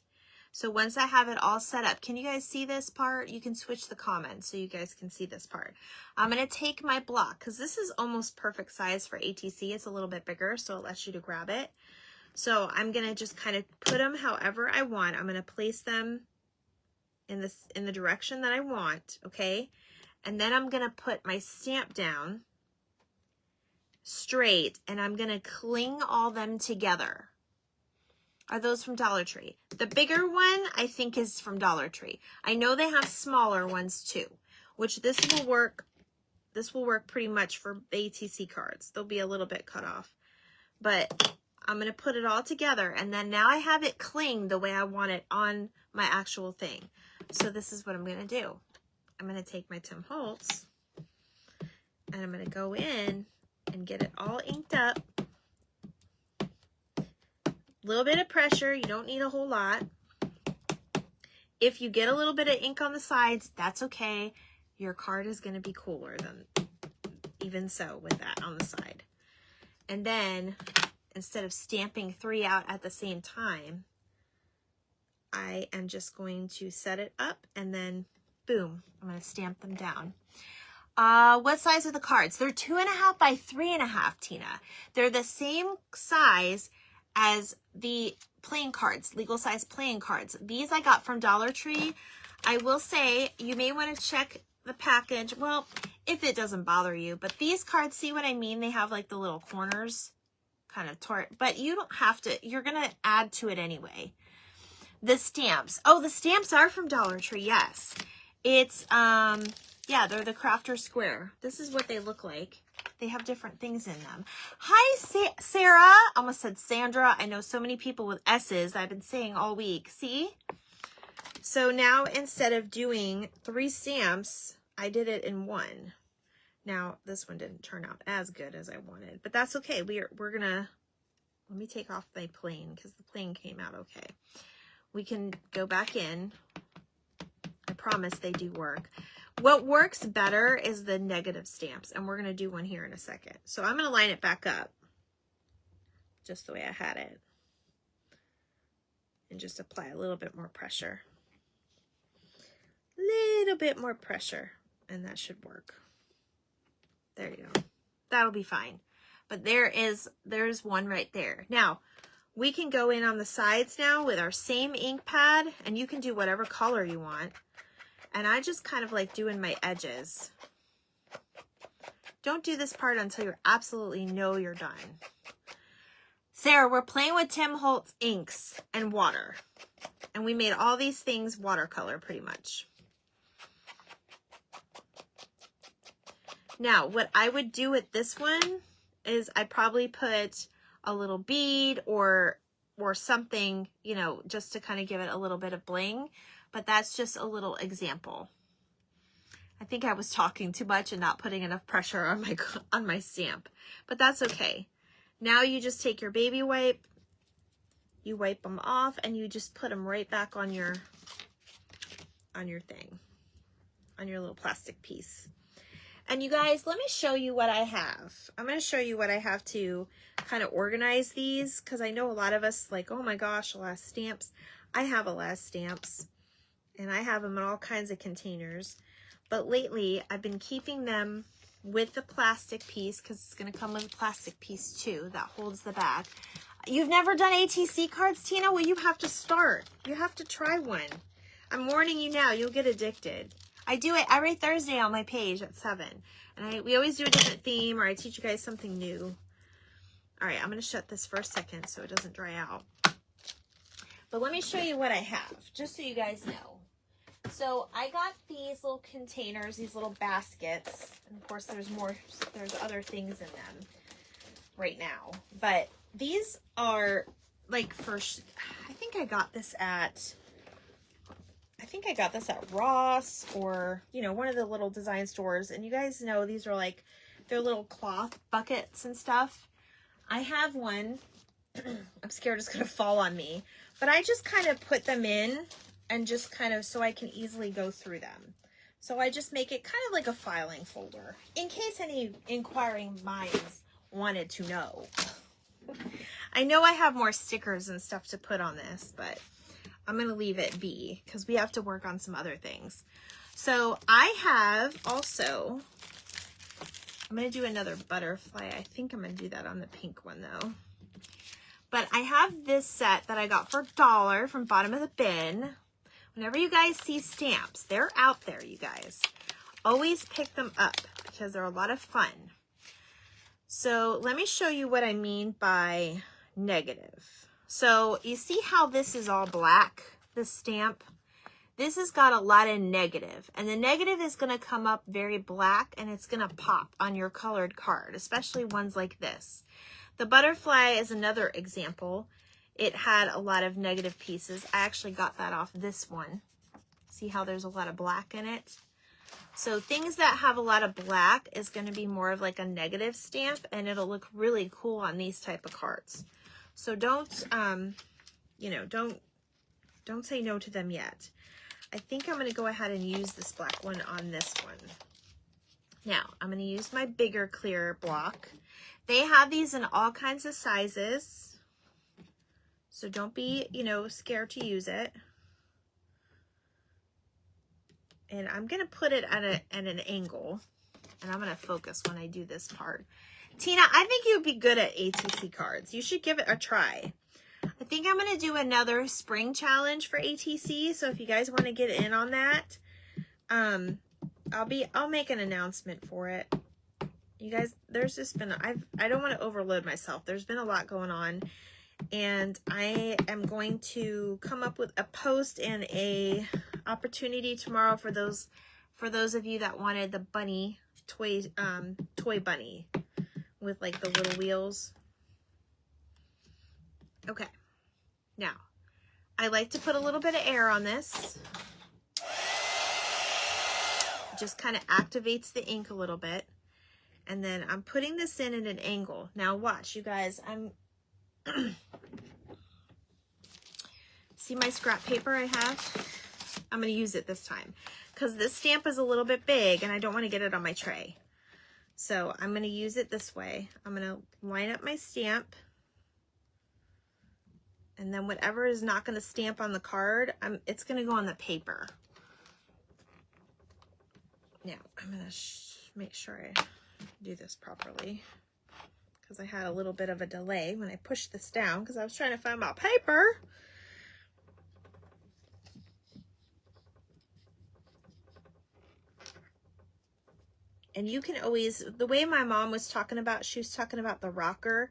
So once I have it all set up, can you guys see this part? You can switch the comments so you guys can see this part. I'm going to take my block because this is almost perfect size for ATC. It's a little bit bigger, so it lets you to grab it. So I'm going to just kind of put them however I want. I'm going to place them in the direction that I want, okay? And then I'm going to put my stamp down straight, and I'm going to cling all them together. Are those from Dollar Tree? The bigger one, I think, is from Dollar Tree. I know they have smaller ones too, which this will work pretty much for ATC cards. They'll be a little bit cut off, but I'm going to put it all together, and then now I have it cling the way I want it on my actual thing. So this is what I'm going to do. I'm going to take my Tim Holtz, and I'm going to go in and get it all inked up. Little bit of pressure, you don't need a whole lot. If you get a little bit of ink on the sides, that's okay. Your card is going to be cooler than even so with that on the side. And then instead of stamping 3 out at the same time, I am just going to set it up and then boom, I'm going to stamp them down. What size are the cards? They're 2.5 by 3.5, Tina. They're the same size as the playing cards, legal size playing cards. These I got from Dollar Tree. I will say you may want to check the package. Well, if it doesn't bother you, but these cards, see what I mean? They have like the little corners kind of tort, but you don't have to, you're going to add to it anyway. The stamps. Oh, the stamps are from Dollar Tree. Yes. It's, yeah, they're the Crafter Square. This is what they look like. They have different things in them. Hi, Sarah. Almost said Sandra. I know so many people with S's I've been saying all week. See? So now instead of doing 3 stamps, I did it in 1. Now, this one didn't turn out as good as I wanted, but that's okay. We're going to, let me take off my plane because the plane came out okay. We can go back in. I promise they do work. What works better is the negative stamps, and we're going to do one here in a second. So I'm going to line it back up just the way I had it and just apply a little bit more pressure. Little bit more pressure, and that should work. There you go. That'll be fine. But there's one right there. Now, we can go in on the sides now with our same ink pad, and you can do whatever color you want. And I just kind of like doing my edges. Don't do this part until you absolutely know you're done. Sarah, we're playing with Tim Holtz inks and water. And we made all these things watercolor pretty much. Now, what I would do with this one is I probably put a little bead or something, you know, just to kind of give it a little bit of bling. But that's just a little example. I think I was talking too much and not putting enough pressure on my stamp, but that's okay. Now you just take your baby wipe, you wipe them off, and you just put them right back on your thing, on your little plastic piece. And you guys, let me show you what I have. I'm going to show you what I have to kind of organize these, because I know a lot of us like, oh my gosh, a lot of stamps. I have a lot of stamps. And I have them in all kinds of containers. But lately, I've been keeping them with the plastic piece because it's going to come with a plastic piece too that holds the bag. You've never done ATC cards, Tina? Well, you have to start. You have to try one. I'm warning you now. You'll get addicted. I do it every Thursday on my page at 7. And we always do a different theme, or I teach you guys something new. All right, I'm going to shut this for a second so it doesn't dry out. But let me show you what I have, just so you guys know. So I got these little containers, these little baskets, and of course there's other things in them right now. But these are like I think I got this at Ross, or, you know, one of the little design stores. And you guys know these are like, they're little cloth buckets and stuff. I have one. I'm scared it's going to fall on me. But I just kind of put them in and just kind of so I can easily go through them. So I just make it kind of like a filing folder in case any inquiring minds wanted to know. I know I have more stickers and stuff to put on this, but I'm going to leave it be because we have to work on some other things. So I have also, I'm going to do another butterfly. I think I'm going to do that on the pink one though. But I have this set that I got for $1 from Bottom of the Bin. Whenever you guys see stamps, they're out there, you guys. Always pick them up because they're a lot of fun. So let me show you what I mean by negative. So you see how this is all black, this stamp? This has got a lot of negative, and the negative is going to come up very black, and it's going to pop on your colored card, especially ones like this. The butterfly is another example. It had a lot of negative pieces. I actually got that off this one. See how there's a lot of black in it? So things that have a lot of black is going to be more of like a negative stamp, and it'll look really cool on these type of cards. So don't, you know, don't say no to them yet. I think I'm going to go ahead and use this black one on this one. Now, I'm going to use my bigger clear block. They have these in all kinds of sizes. So don't be, you know, scared to use it. And I'm going to put it at an angle. And I'm going to focus when I do this part. Tina, I think you would be good at ATC cards. You should give it a try. I think I'm going to do another spring challenge for ATC. So if you guys want to get in on that, I'll make an announcement for it. You guys, there's just been, I don't want to overload myself. There's been a lot going on, and I am going to come up with a post and a opportunity tomorrow for those of you that wanted the bunny toy bunny with like the little wheels. Okay, now I like to put a little bit of air on this. It just kind of activates the ink a little bit. And then I'm putting this in at an angle. Now watch, you guys, see my scrap paper I have? I'm going to use it this time because this stamp is a little bit big and I don't want to get it on my tray. So I'm going to use it this way. I'm going to line up my stamp. And then whatever is not going to stamp on the card, it's going to go on the paper. Now, I'm going to make sure I do this properly because I had a little bit of a delay when I pushed this down because I was trying to find my paper. And you can always, the way my mom was talking about, she was talking about the rocker,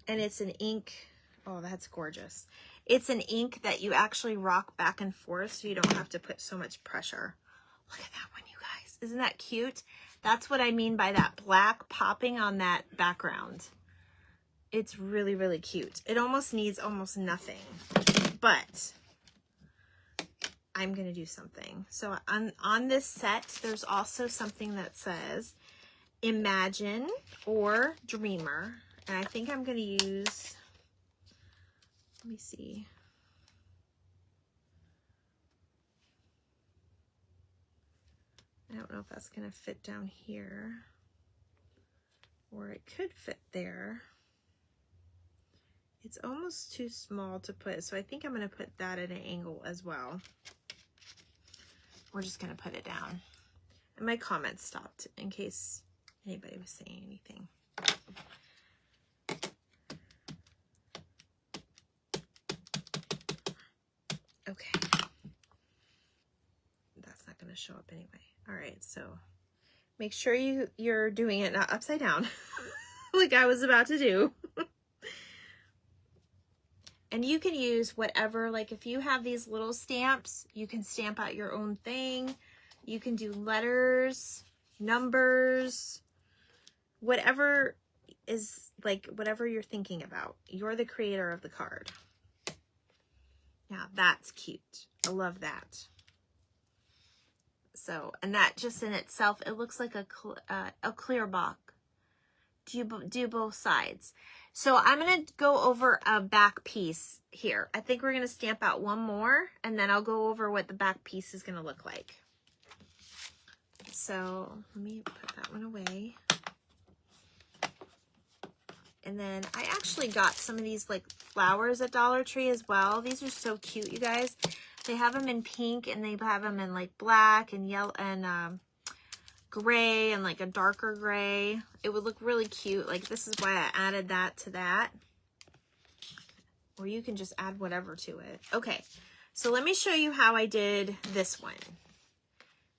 and it's an ink. Oh, that's gorgeous. It's an ink that you actually rock back and forth so you don't have to put so much pressure. Look at that one, you guys. Isn't that cute? That's what I mean by that black popping on that background. It's really, really cute. It almost needs almost nothing, but I'm going to do something. So on this set, there's also something that says Imagine or Dreamer. And I think I'm going to use, let me see. I don't know if that's going to fit down here, or it could fit there. It's almost too small to put, so I think I'm going to put that at an angle as well. We're just going to put it down. And my comments stopped in case anybody was saying anything. Okay. That's not going to show up anyway. All right, so make sure you're doing it not upside down like I was about to do. And you can use whatever, like if you have these little stamps, you can stamp out your own thing. You can do letters, numbers, whatever is like, whatever you're thinking about. You're the creator of the card. Now that's cute. I love that. So, and that just in itself, it looks like a clear box. Do both sides. So I'm going to go over a back piece here. I think we're going to stamp out one more, and then I'll go over what the back piece is going to look like. So let me put that one away. And then I actually got some of these like flowers at Dollar Tree as well. These are so cute, you guys. They have them in pink and they have them in like black and yellow and gray and like a darker gray. It would look really cute. Like this is why I added that to that. Or you can just add whatever to it. Okay, so let me show you how I did this one.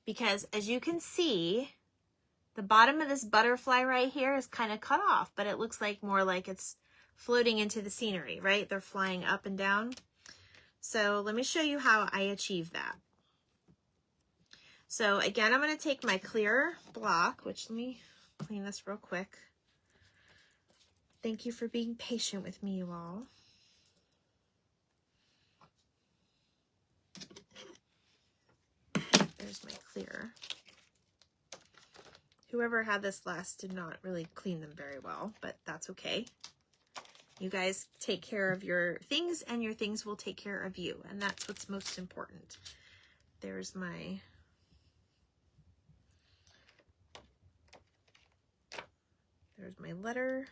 Because as you can see, the bottom of this butterfly right here is kind of cut off, but it looks like more like it's floating into the scenery, right? They're flying up and down. So let me show you how I achieve that. So again, I'm going to take my clear block, which let me clean this real quick. Thank you for being patient with me, you all. There's my clear. Whoever had this last did not really clean them very well, but that's okay. You guys take care of your things and your things will take care of you. And that's what's most important. There's my letter.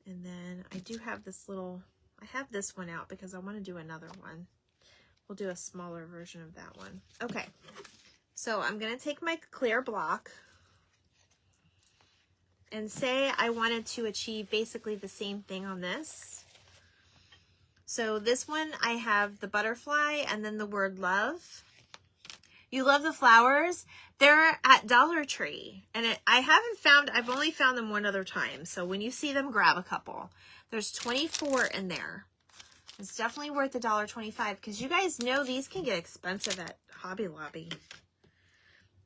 And then I do have this little, I have this one out because I want to do another one. We'll do a smaller version of that one. Okay. So I'm going to take my clear block and say I wanted to achieve basically the same thing on this. So this one, I have the butterfly and then the word love. You love the flowers? They're at Dollar Tree. And I've only found them one other time. So when you see them, grab a couple. There's 24 in there. It's definitely worth $1.25 because you guys know these can get expensive at Hobby Lobby.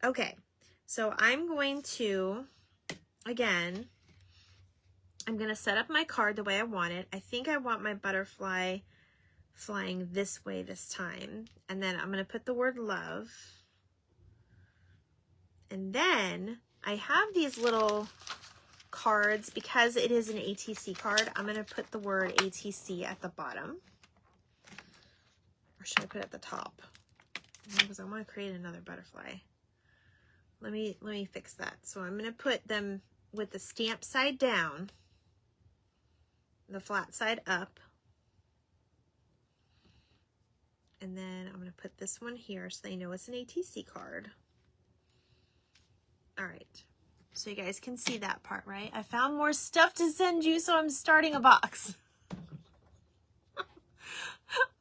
Okay, so I'm going to, again, I'm going to set up my card the way I want it. I think I want my butterfly flying this way this time. And then I'm going to put the word love. And then I have these little cards because it is an ATC card. I'm going to put the word ATC at the bottom. Or should I put it at the top? Because I want to create another butterfly. Let me fix that. So I'm going to put them with the stamp side down, the flat side up, and then I'm going to put this one here so they know it's an ATC card. All right, so you guys can see that part, right? I found more stuff to send you, so I'm starting a box.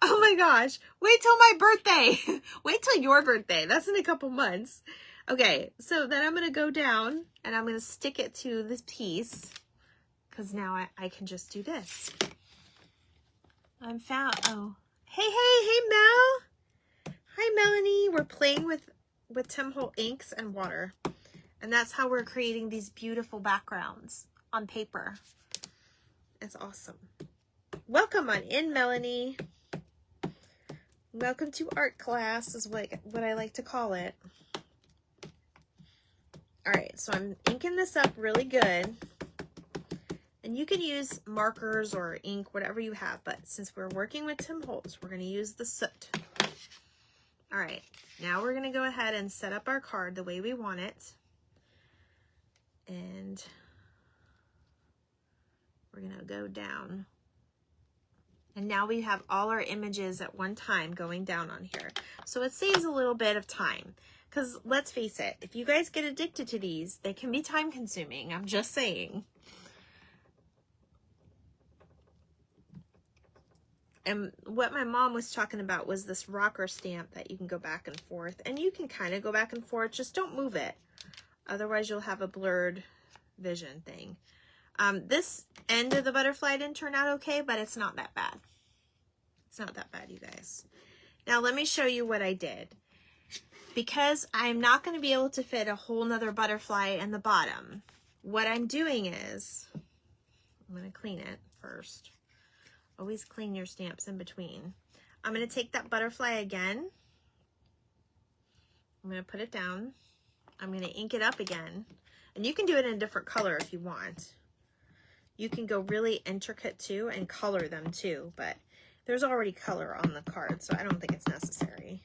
Oh my gosh, wait till my birthday. Wait till your birthday. That's in a couple months. Okay, so then I'm going to go down and I'm going to stick it to this piece because now I can just do this. Oh, hey, Mel. Hi, Melanie. We're playing with Tim Holtz inks and water. And that's how we're creating these beautiful backgrounds on paper. It's awesome. Welcome on in, Melanie. Welcome to art class is what I like to call it. All right, so I'm inking this up really good. And you can use markers or ink, whatever you have, but since we're working with Tim Holtz, we're going to use the soot. All right, now we're going to go ahead and set up our card the way we want it. And we're going to go down. And now we have all our images at one time going down on here. So it saves a little bit of time. Because let's face it, if you guys get addicted to these, they can be time consuming. I'm just saying. And what my mom was talking about was this rocker stamp that you can go back and forth. And you can kind of go back and forth, just don't move it. Otherwise you'll have a blurred vision thing. This end of the butterfly didn't turn out okay, but it's not that bad. It's not that bad, you guys. Now let me show you what I did. Because I'm not going to be able to fit a whole nother butterfly in the bottom, what I'm doing is, I'm going to clean it first. Always clean your stamps in between. I'm going to take that butterfly again. I'm going to put it down. I'm going to ink it up again. And you can do it in a different color if you want. You can go really intricate too and color them too, but there's already color on the card, so I don't think it's necessary.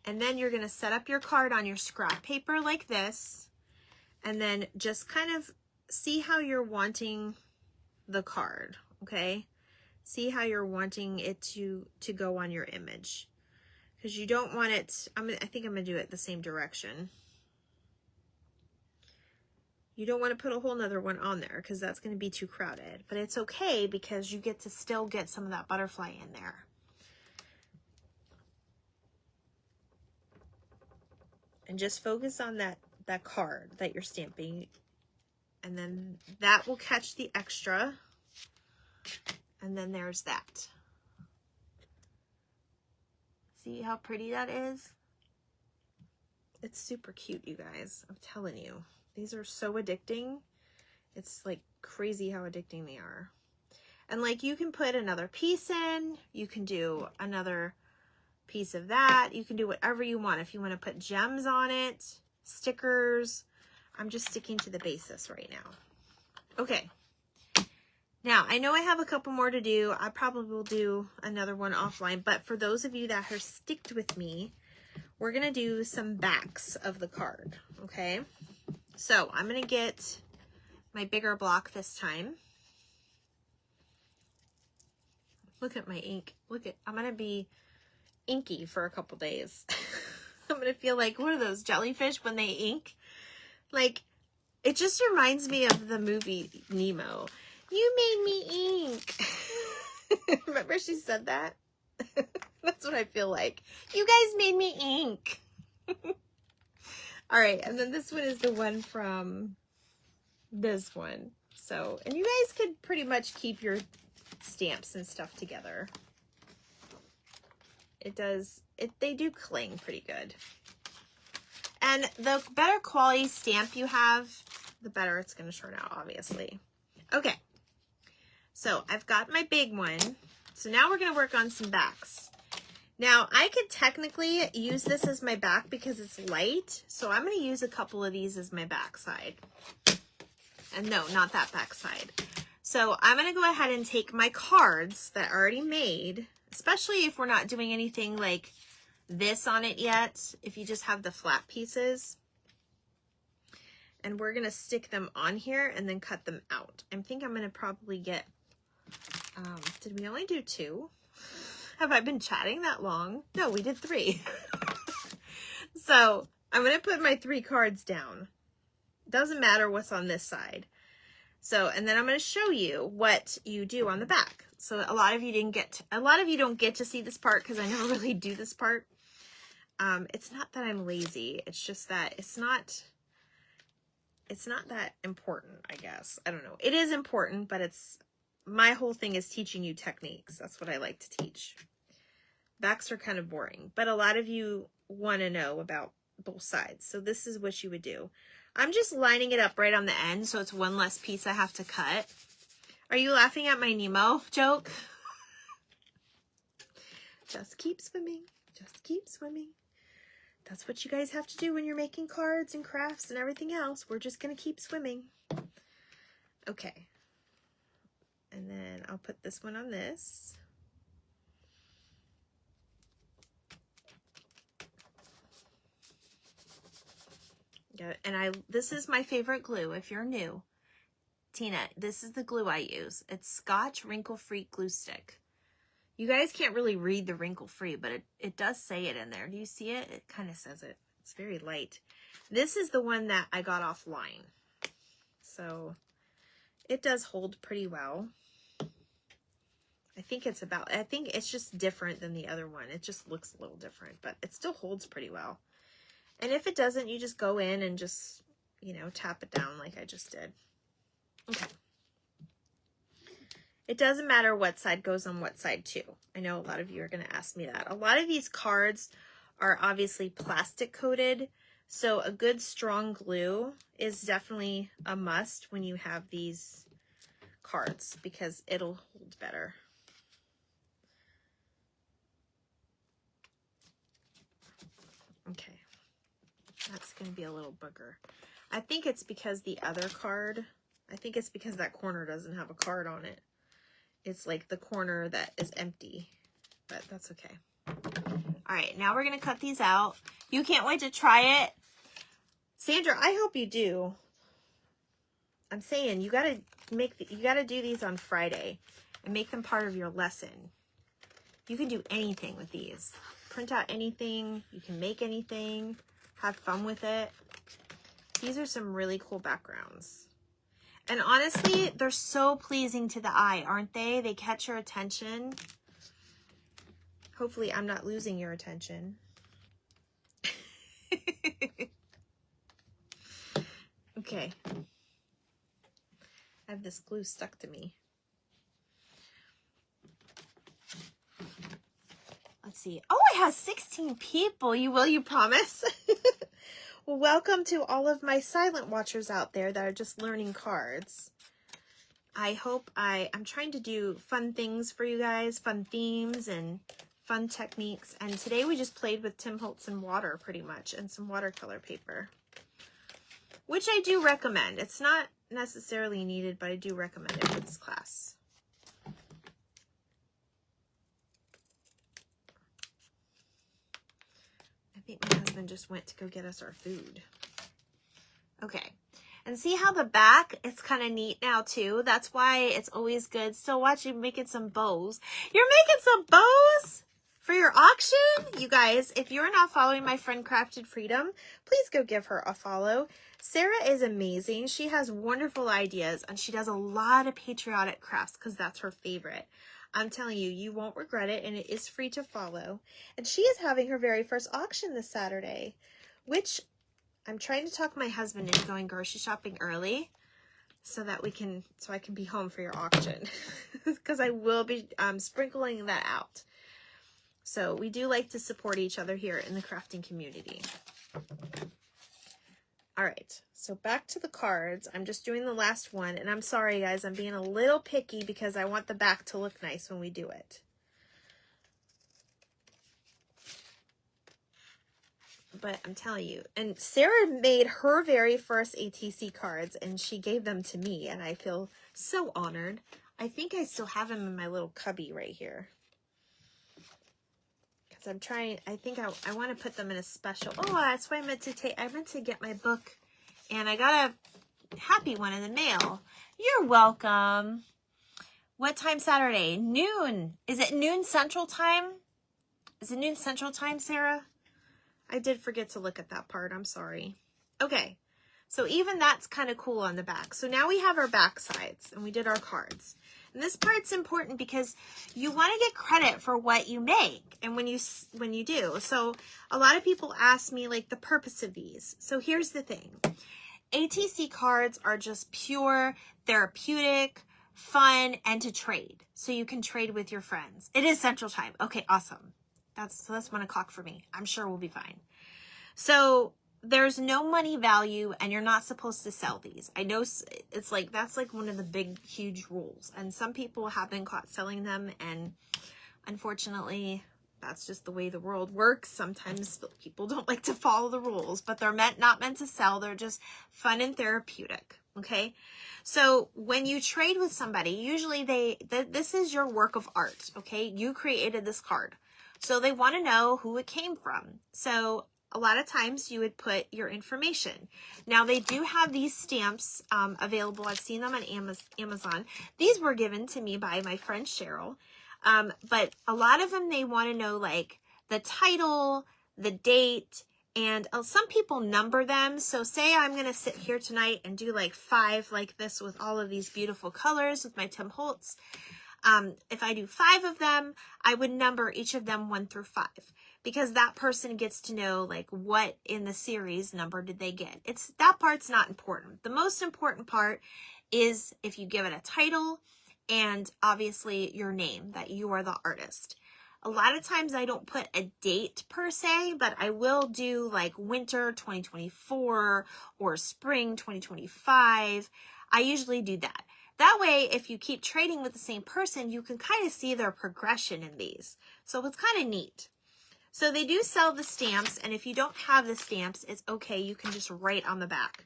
And then you're going to set up your card on your scrap paper like this. And then just kind of see how you're wanting the card, okay? See how you're wanting it to go on your image. Because you don't want it, I think I'm going to do it the same direction. You don't want to put a whole nother one on there because that's going to be too crowded. But it's okay because you get to still get some of that butterfly in there. And just focus on that card that you're stamping. And then that will catch the extra. And then there's that. See how pretty that is? It's super cute, you guys. I'm telling you. These are so addicting. It's like crazy how addicting they are. And like you can put another piece in. You can do another piece of that. You can do whatever you want. If you want to put gems on it, stickers. I'm just sticking to the basis right now. Okay. Now, I know I have a couple more to do. I probably will do another one offline. But for those of you that are sticked with me, we're going to do some backs of the card. Okay. So I'm going to get my bigger block this time. Look at my ink. I'm going to be inky for a couple days. I'm going to feel like, what are those jellyfish when they ink? Like, it just reminds me of the movie Nemo. You made me ink. Remember she said that? That's what I feel like. You guys made me ink. All right, and then this one is the one from this one. So, and you guys could pretty much keep your stamps and stuff together. They do cling pretty good. And the better quality stamp you have, the better it's going to turn out, obviously. Okay, so I've got my big one. So now we're going to work on some backs. Now, I could technically use this as my back because it's light. So I'm going to use a couple of these as my back side. And no, not that back side. So I'm going to go ahead and take my cards that I already made, especially if we're not doing anything like this on it yet, if you just have the flat pieces. And we're going to stick them on here and then cut them out. I think I'm going to probably get, did we only do 2? Have I been chatting that long? No, we did 3. So I'm going to put my 3 cards down. Doesn't matter what's on this side. So, and then I'm going to show you what you do on the back. So a lot of you don't get to see this part because I never really do this part. It's not that I'm lazy. It's just that it's not that important, I guess. I don't know. It is important, but my whole thing is teaching you techniques. That's what I like to teach. Backs are kind of boring, but a lot of you want to know about both sides. So this is what you would do. I'm just lining it up right on the end, so it's one less piece I have to cut. Are you laughing at my Nemo joke? Just keep swimming. Just keep swimming. That's what you guys have to do when you're making cards and crafts and everything else. We're just going to keep swimming. Okay. And then I'll put this one on this. Yeah, and this is my favorite glue if you're new. Tina, this is the glue I use. It's Scotch Wrinkle-Free Glue Stick. You guys can't really read the wrinkle-free, but it does say it in there. Do you see it? It kind of says it. It's very light. This is the one that I got offline. So it does hold pretty well. I think it's just different than the other one. It just looks a little different, but it still holds pretty well. And if it doesn't, you just go in and just, tap it down like I just did. Okay. It doesn't matter what side goes on what side too. I know a lot of you are going to ask me that. A lot of these cards are obviously plastic coated. So a good strong glue is definitely a must when you have these cards because it'll hold better. Okay. That's going to be a little booger. I think it's because the other card, that corner doesn't have a card on it. It's like the corner that is empty, but that's okay. All right, now we're going to cut these out. You can't wait to try it. Sandra, I hope you do. I'm saying you gotta do these on Friday and make them part of your lesson. You can do anything with these. Print out anything. You can make anything. Have fun with it. These are some really cool backgrounds. And honestly, they're so pleasing to the eye, aren't they? They catch your attention. Hopefully, I'm not losing your attention. Okay. I have this glue stuck to me. Let's see. Oh, it has 16 people. You promise? Well, welcome to all of my silent watchers out there that are just learning cards. I hope I'm trying to do fun things for you guys, fun themes and fun techniques. And today we just played with Tim Holtz and water pretty much, and some watercolor paper, which I do recommend. It's not necessarily needed, but I do recommend it for this class. I think my husband just went to go get us our food. Okay. And see how the back, it's kind of neat now too. That's why it's always good. Still watching, making some bows. You're making some bows for your auction? You guys, if you're not following my friend Crafted Freedom, please go give her a follow. Sarah is amazing. She has wonderful ideas and she does a lot of patriotic crafts because that's her favorite. I'm telling you, you won't regret it, and it is free to follow. And she is having her very first auction this Saturday, which I'm trying to talk my husband into going grocery shopping early so that I can be home for your auction because I will be sprinkling that out. So we do like to support each other here in the crafting community. All right, so back to the cards. I'm just doing the last one, and I'm sorry, guys. I'm being a little picky because I want the back to look nice when we do it. But I'm telling you, and Sarah made her very first ATC cards, and she gave them to me, and I feel so honored. I think I still have them in my little cubby right here. I'm trying, I think I want to put them in a special. Oh, that's why I meant to get my book, and I got a happy one in the mail. You're welcome. What time Saturday? Noon. Is it noon Central Time? Is it noon Central Time, Sarah? I did forget to look at that part. I'm sorry. Okay. So even that's kind of cool on the back. So now we have our back sides, and we did our cards. And this part's important because you want to get credit for what you make and when you do. So a lot of people ask me like the purpose of these. So here's the thing. ATC cards are just pure therapeutic, fun, and to trade. So you can trade with your friends. It is Central Time. Okay, awesome. That's 1 o'clock for me. I'm sure we'll be fine. So there's no money value, and you're not supposed to sell these. I know it's like, that's like one of the big, huge rules. And some people have been caught selling them, and unfortunately, that's just the way the world works. Sometimes people don't like to follow the rules, but they're not meant to sell. They're just fun and therapeutic. Okay. So when you trade with somebody, usually this is your work of art. Okay. You created this card. So they want to know who it came from. So a lot of times you would put your information. Now they do have these stamps available. I've seen them on Amazon. These were given to me by my friend Cheryl. But a lot of them, they want to know like the title, the date, and some people number them. So say I'm going to sit here tonight and do like 5 like this with all of these beautiful colors with my Tim Holtz. If I do 5 of them, I would number each of them 1 through 5. Because that person gets to know like what in the series number did they get. That part's not important. The most important part is if you give it a title and obviously your name, that you are the artist. A lot of times I don't put a date per se, but I will do like winter 2024 or spring 2025. I usually do that. That way, if you keep trading with the same person, you can kind of see their progression in these. So it's kind of neat. So they do sell the stamps, and if you don't have the stamps, it's okay. You can just write on the back.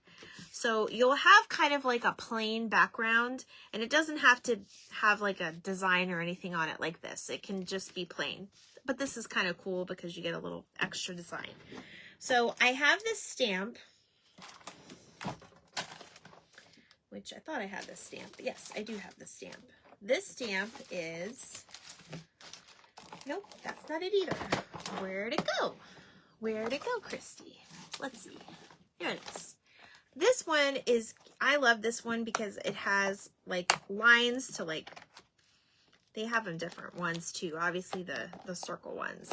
So you'll have kind of like a plain background, and it doesn't have to have like a design or anything on it like this. It can just be plain. But this is kind of cool because you get a little extra design. So I have this stamp which I thought I had this stamp. Yes, I do have this stamp. This stamp is, nope, that's not it either. Where'd it go? Where'd it go, Christy? Let's see. Here it is. This one is, I love this one because it has like lines to like, they have them different ones too. Obviously the circle ones.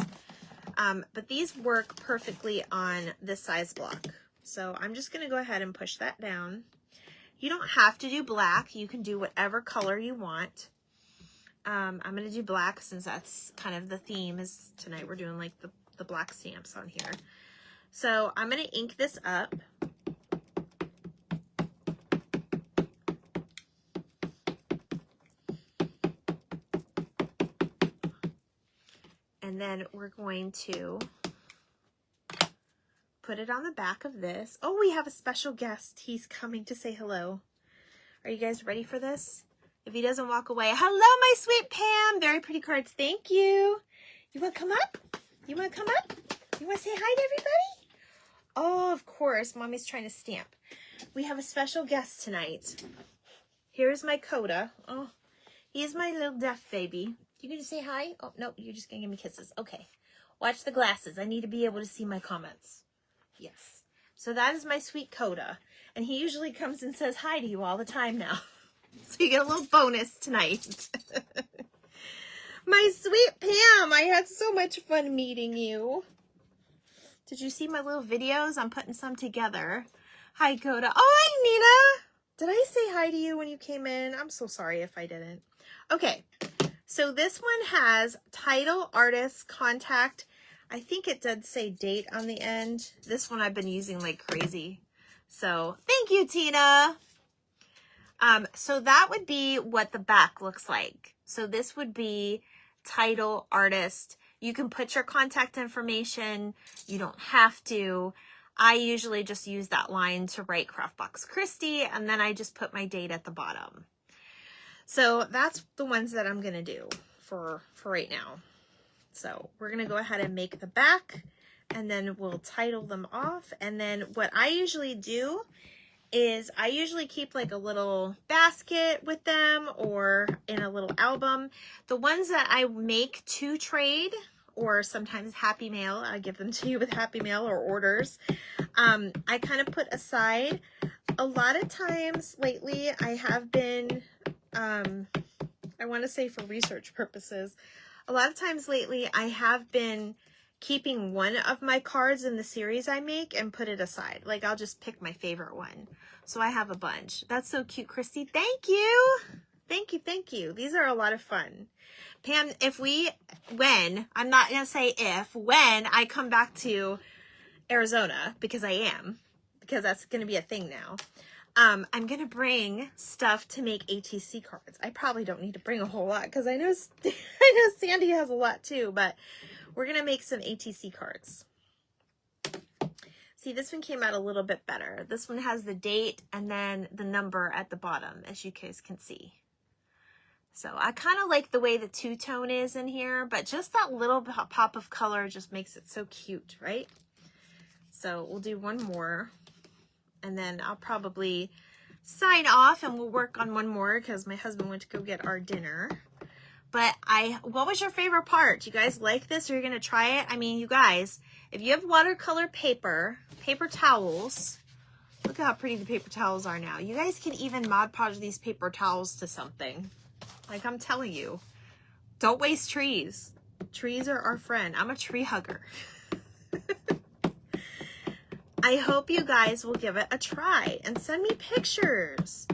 But these work perfectly on this size block. So I'm just going to go ahead and push that down. You don't have to do black. You can do whatever color you want. I'm going to do black since that's kind of the theme is tonight. We're doing like the black stamps on here. So I'm going to ink this up. And then we're going to put it on the back of this. Oh, we have a special guest. He's coming to say hello. Are you guys ready for this? If he doesn't walk away, hello, my sweet Pam. Very pretty cards. Thank you. You want to come up? You want to come up? You want to say hi to everybody? Oh, of course. Mommy's trying to stamp. We have a special guest tonight. Here's my Coda. Oh, he is my little deaf baby. You gonna say hi? Oh, no, you're just gonna give me kisses. Okay. Watch the glasses. I need to be able to see my comments. Yes. So that is my sweet Coda. And he usually comes and says hi to you all the time now. So you get a little bonus tonight. My sweet Pam, I had so much fun meeting you. Did you see my little videos? I'm putting some together. Hi, Coda. Oh, hi, Nina. Did I say hi to you when you came in? I'm so sorry if I didn't. Okay. So this one has title, artist, contact. I think it did say date on the end. This one I've been using like crazy. So thank you, Tina. So that would be what the back looks like. So this would be title, artist. You can put your contact information. You don't have to. I usually just use that line to write Craftbox Christy, and then I just put my date at the bottom. So that's the ones that I'm going to do for right now. So we're going to go ahead and make the back, and then we'll title them off. And then what I usually do is I usually keep like a little basket with them or in a little album. The ones that I make to trade or sometimes Happy Mail, I give them to you with Happy Mail or orders, I kind of put aside. A lot of times lately I have been... I want to say for research purposes, a lot of times lately I have been keeping one of my cards in the series I make and put it aside. Like I'll just pick my favorite one. So I have a bunch. That's so cute, Christy. Thank you. Thank you. Thank you. These are a lot of fun. Pam, when, I'm not going to say if, when I come back to Arizona, because I am, because that's going to be a thing now. I'm going to bring stuff to make ATC cards. I probably don't need to bring a whole lot because I know Sandy has a lot too, but we're going to make some ATC cards. See, this one came out a little bit better. This one has the date and then the number at the bottom, as you guys can see. So I kind of like the way the two-tone is in here, but just that little pop of color just makes it so cute, right? So we'll do one more. And then I'll probably sign off and we'll work on one more because my husband went to go get our dinner. But what was your favorite part? Do you guys like this or you're going to try it? I mean, you guys, if you have watercolor paper towels, look at how pretty the paper towels are now. You guys can even Mod Podge these paper towels to something. Like I'm telling you, don't waste trees. Trees are our friend. I'm a tree hugger. I hope you guys will give it a try and send me pictures.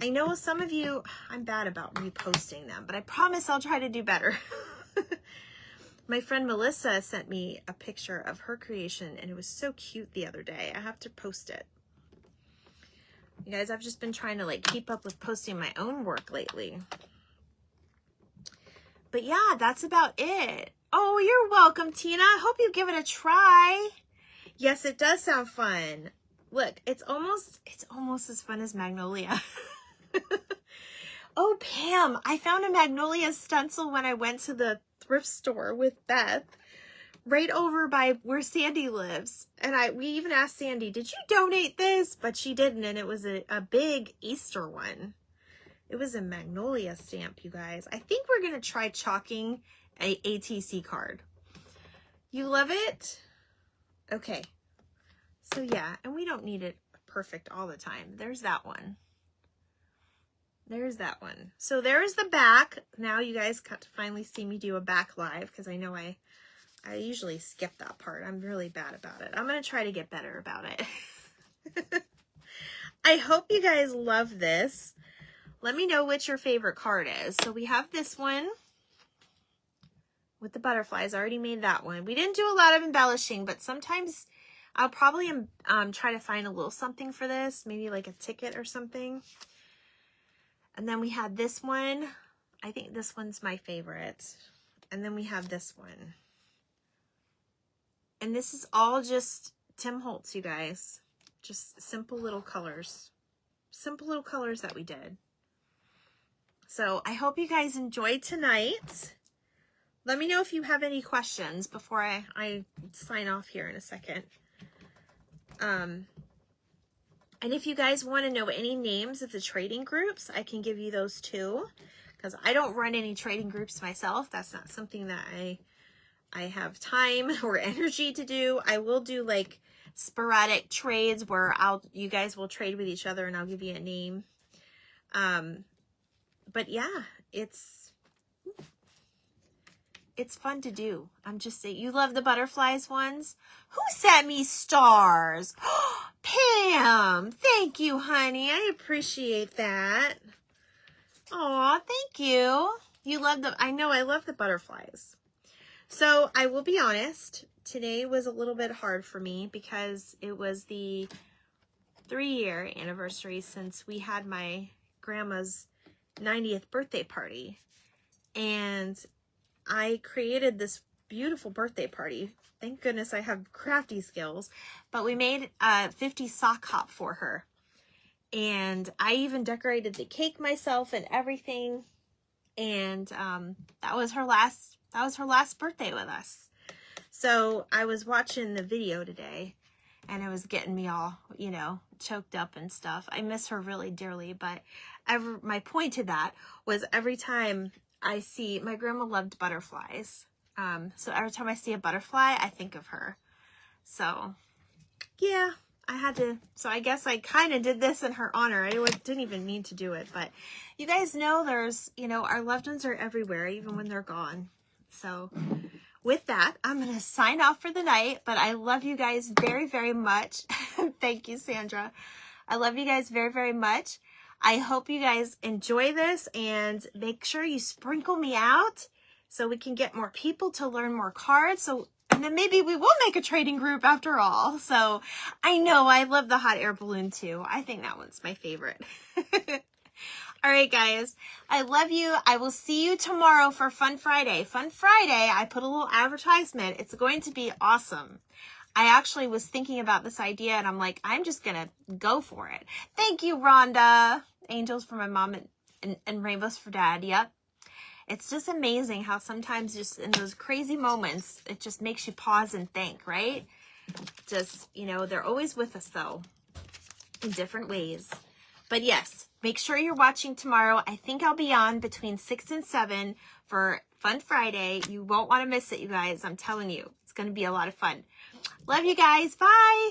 I know some of you, I'm bad about reposting them, but I promise I'll try to do better. My friend Melissa sent me a picture of her creation and it was so cute the other day. I have to post it. You guys, I've just been trying to like keep up with posting my own work lately. But yeah, that's about it. Oh, you're welcome, Tina. I hope you give it a try. Yes, it does sound fun. Look, it's almost as fun as Magnolia. Oh, Pam, I found a Magnolia stencil when I went to the thrift store with Beth right over by where Sandy lives. And we even asked Sandy, did you donate this? But she didn't, and it was a big Easter one. It was a magnolia stamp, you guys. I think we're going to try chalking a ATC card. You love it? Okay. So yeah, and we don't need it perfect all the time. There's that one. There's that one. So there's the back. Now you guys got to finally see me do a back live, because I know I usually skip that part. I'm really bad about it. I'm going to try to get better about it. I hope you guys love this. Let me know what your favorite card is. So we have this one with the butterflies. I already made that one. We didn't do a lot of embellishing, but sometimes I'll probably try to find a little something for this. Maybe like a ticket or something. And then we had this one. I think this one's my favorite. And then we have this one. And this is all just Tim Holtz, you guys. Just simple little colors. Simple little colors that we did. So I hope you guys enjoyed tonight. Let me know if you have any questions before I sign off here in a second. And if you guys want to know any names of the trading groups, I can give you those too. Because I don't run any trading groups myself. That's not something that I have time or energy to do. I will do like sporadic trades where you guys will trade with each other and I'll give you a name. But yeah, it's fun to do. I'm just saying, you love the butterflies ones? Who sent me stars? Pam, thank you, honey. I appreciate that. Aw, thank you. You love I know I love the butterflies. So I will be honest, today was a little bit hard for me because it was the 3-year anniversary since we had my grandma's 90th birthday party. And I created this beautiful birthday party. Thank goodness I have crafty skills. But we made a 50 sock hop for her. And I even decorated the cake myself and everything. And that was her last birthday with us. So I was watching the video today and it was getting me all, you know, choked up and stuff. I miss her really dearly, but my point to that was every time I see, my grandma loved butterflies. So every time I see a butterfly, I think of her. So yeah, I had to, so I guess I kind of did this in her honor. I didn't even mean to do it, but you guys know there's, you know, our loved ones are everywhere, even when they're gone. So with that, I'm going to sign off for the night, but I love you guys very, very much. Thank you, Sandra. I love you guys very, very much. I hope you guys enjoy this and make sure you sprinkle me out so we can get more people to learn more cards. And then maybe we will make a trading group after all. So I know I love the hot air balloon too. I think that one's my favorite. All right, guys, I love you. I will see you tomorrow for Fun Friday. Fun Friday, I put a little advertisement. It's going to be awesome. I actually was thinking about this idea and I'm like, I'm just going to go for it. Thank you, Rhonda. Angels for my mom and rainbows for dad. Yep. It's just amazing how sometimes just in those crazy moments, it just makes you pause and think, right? Just, you know, they're always with us though, in different ways. But yes, make sure you're watching tomorrow. I think I'll be on between 6 and 7 for Fun Friday. You won't want to miss it, you guys. I'm telling you, it's going to be a lot of fun. Love you guys. Bye.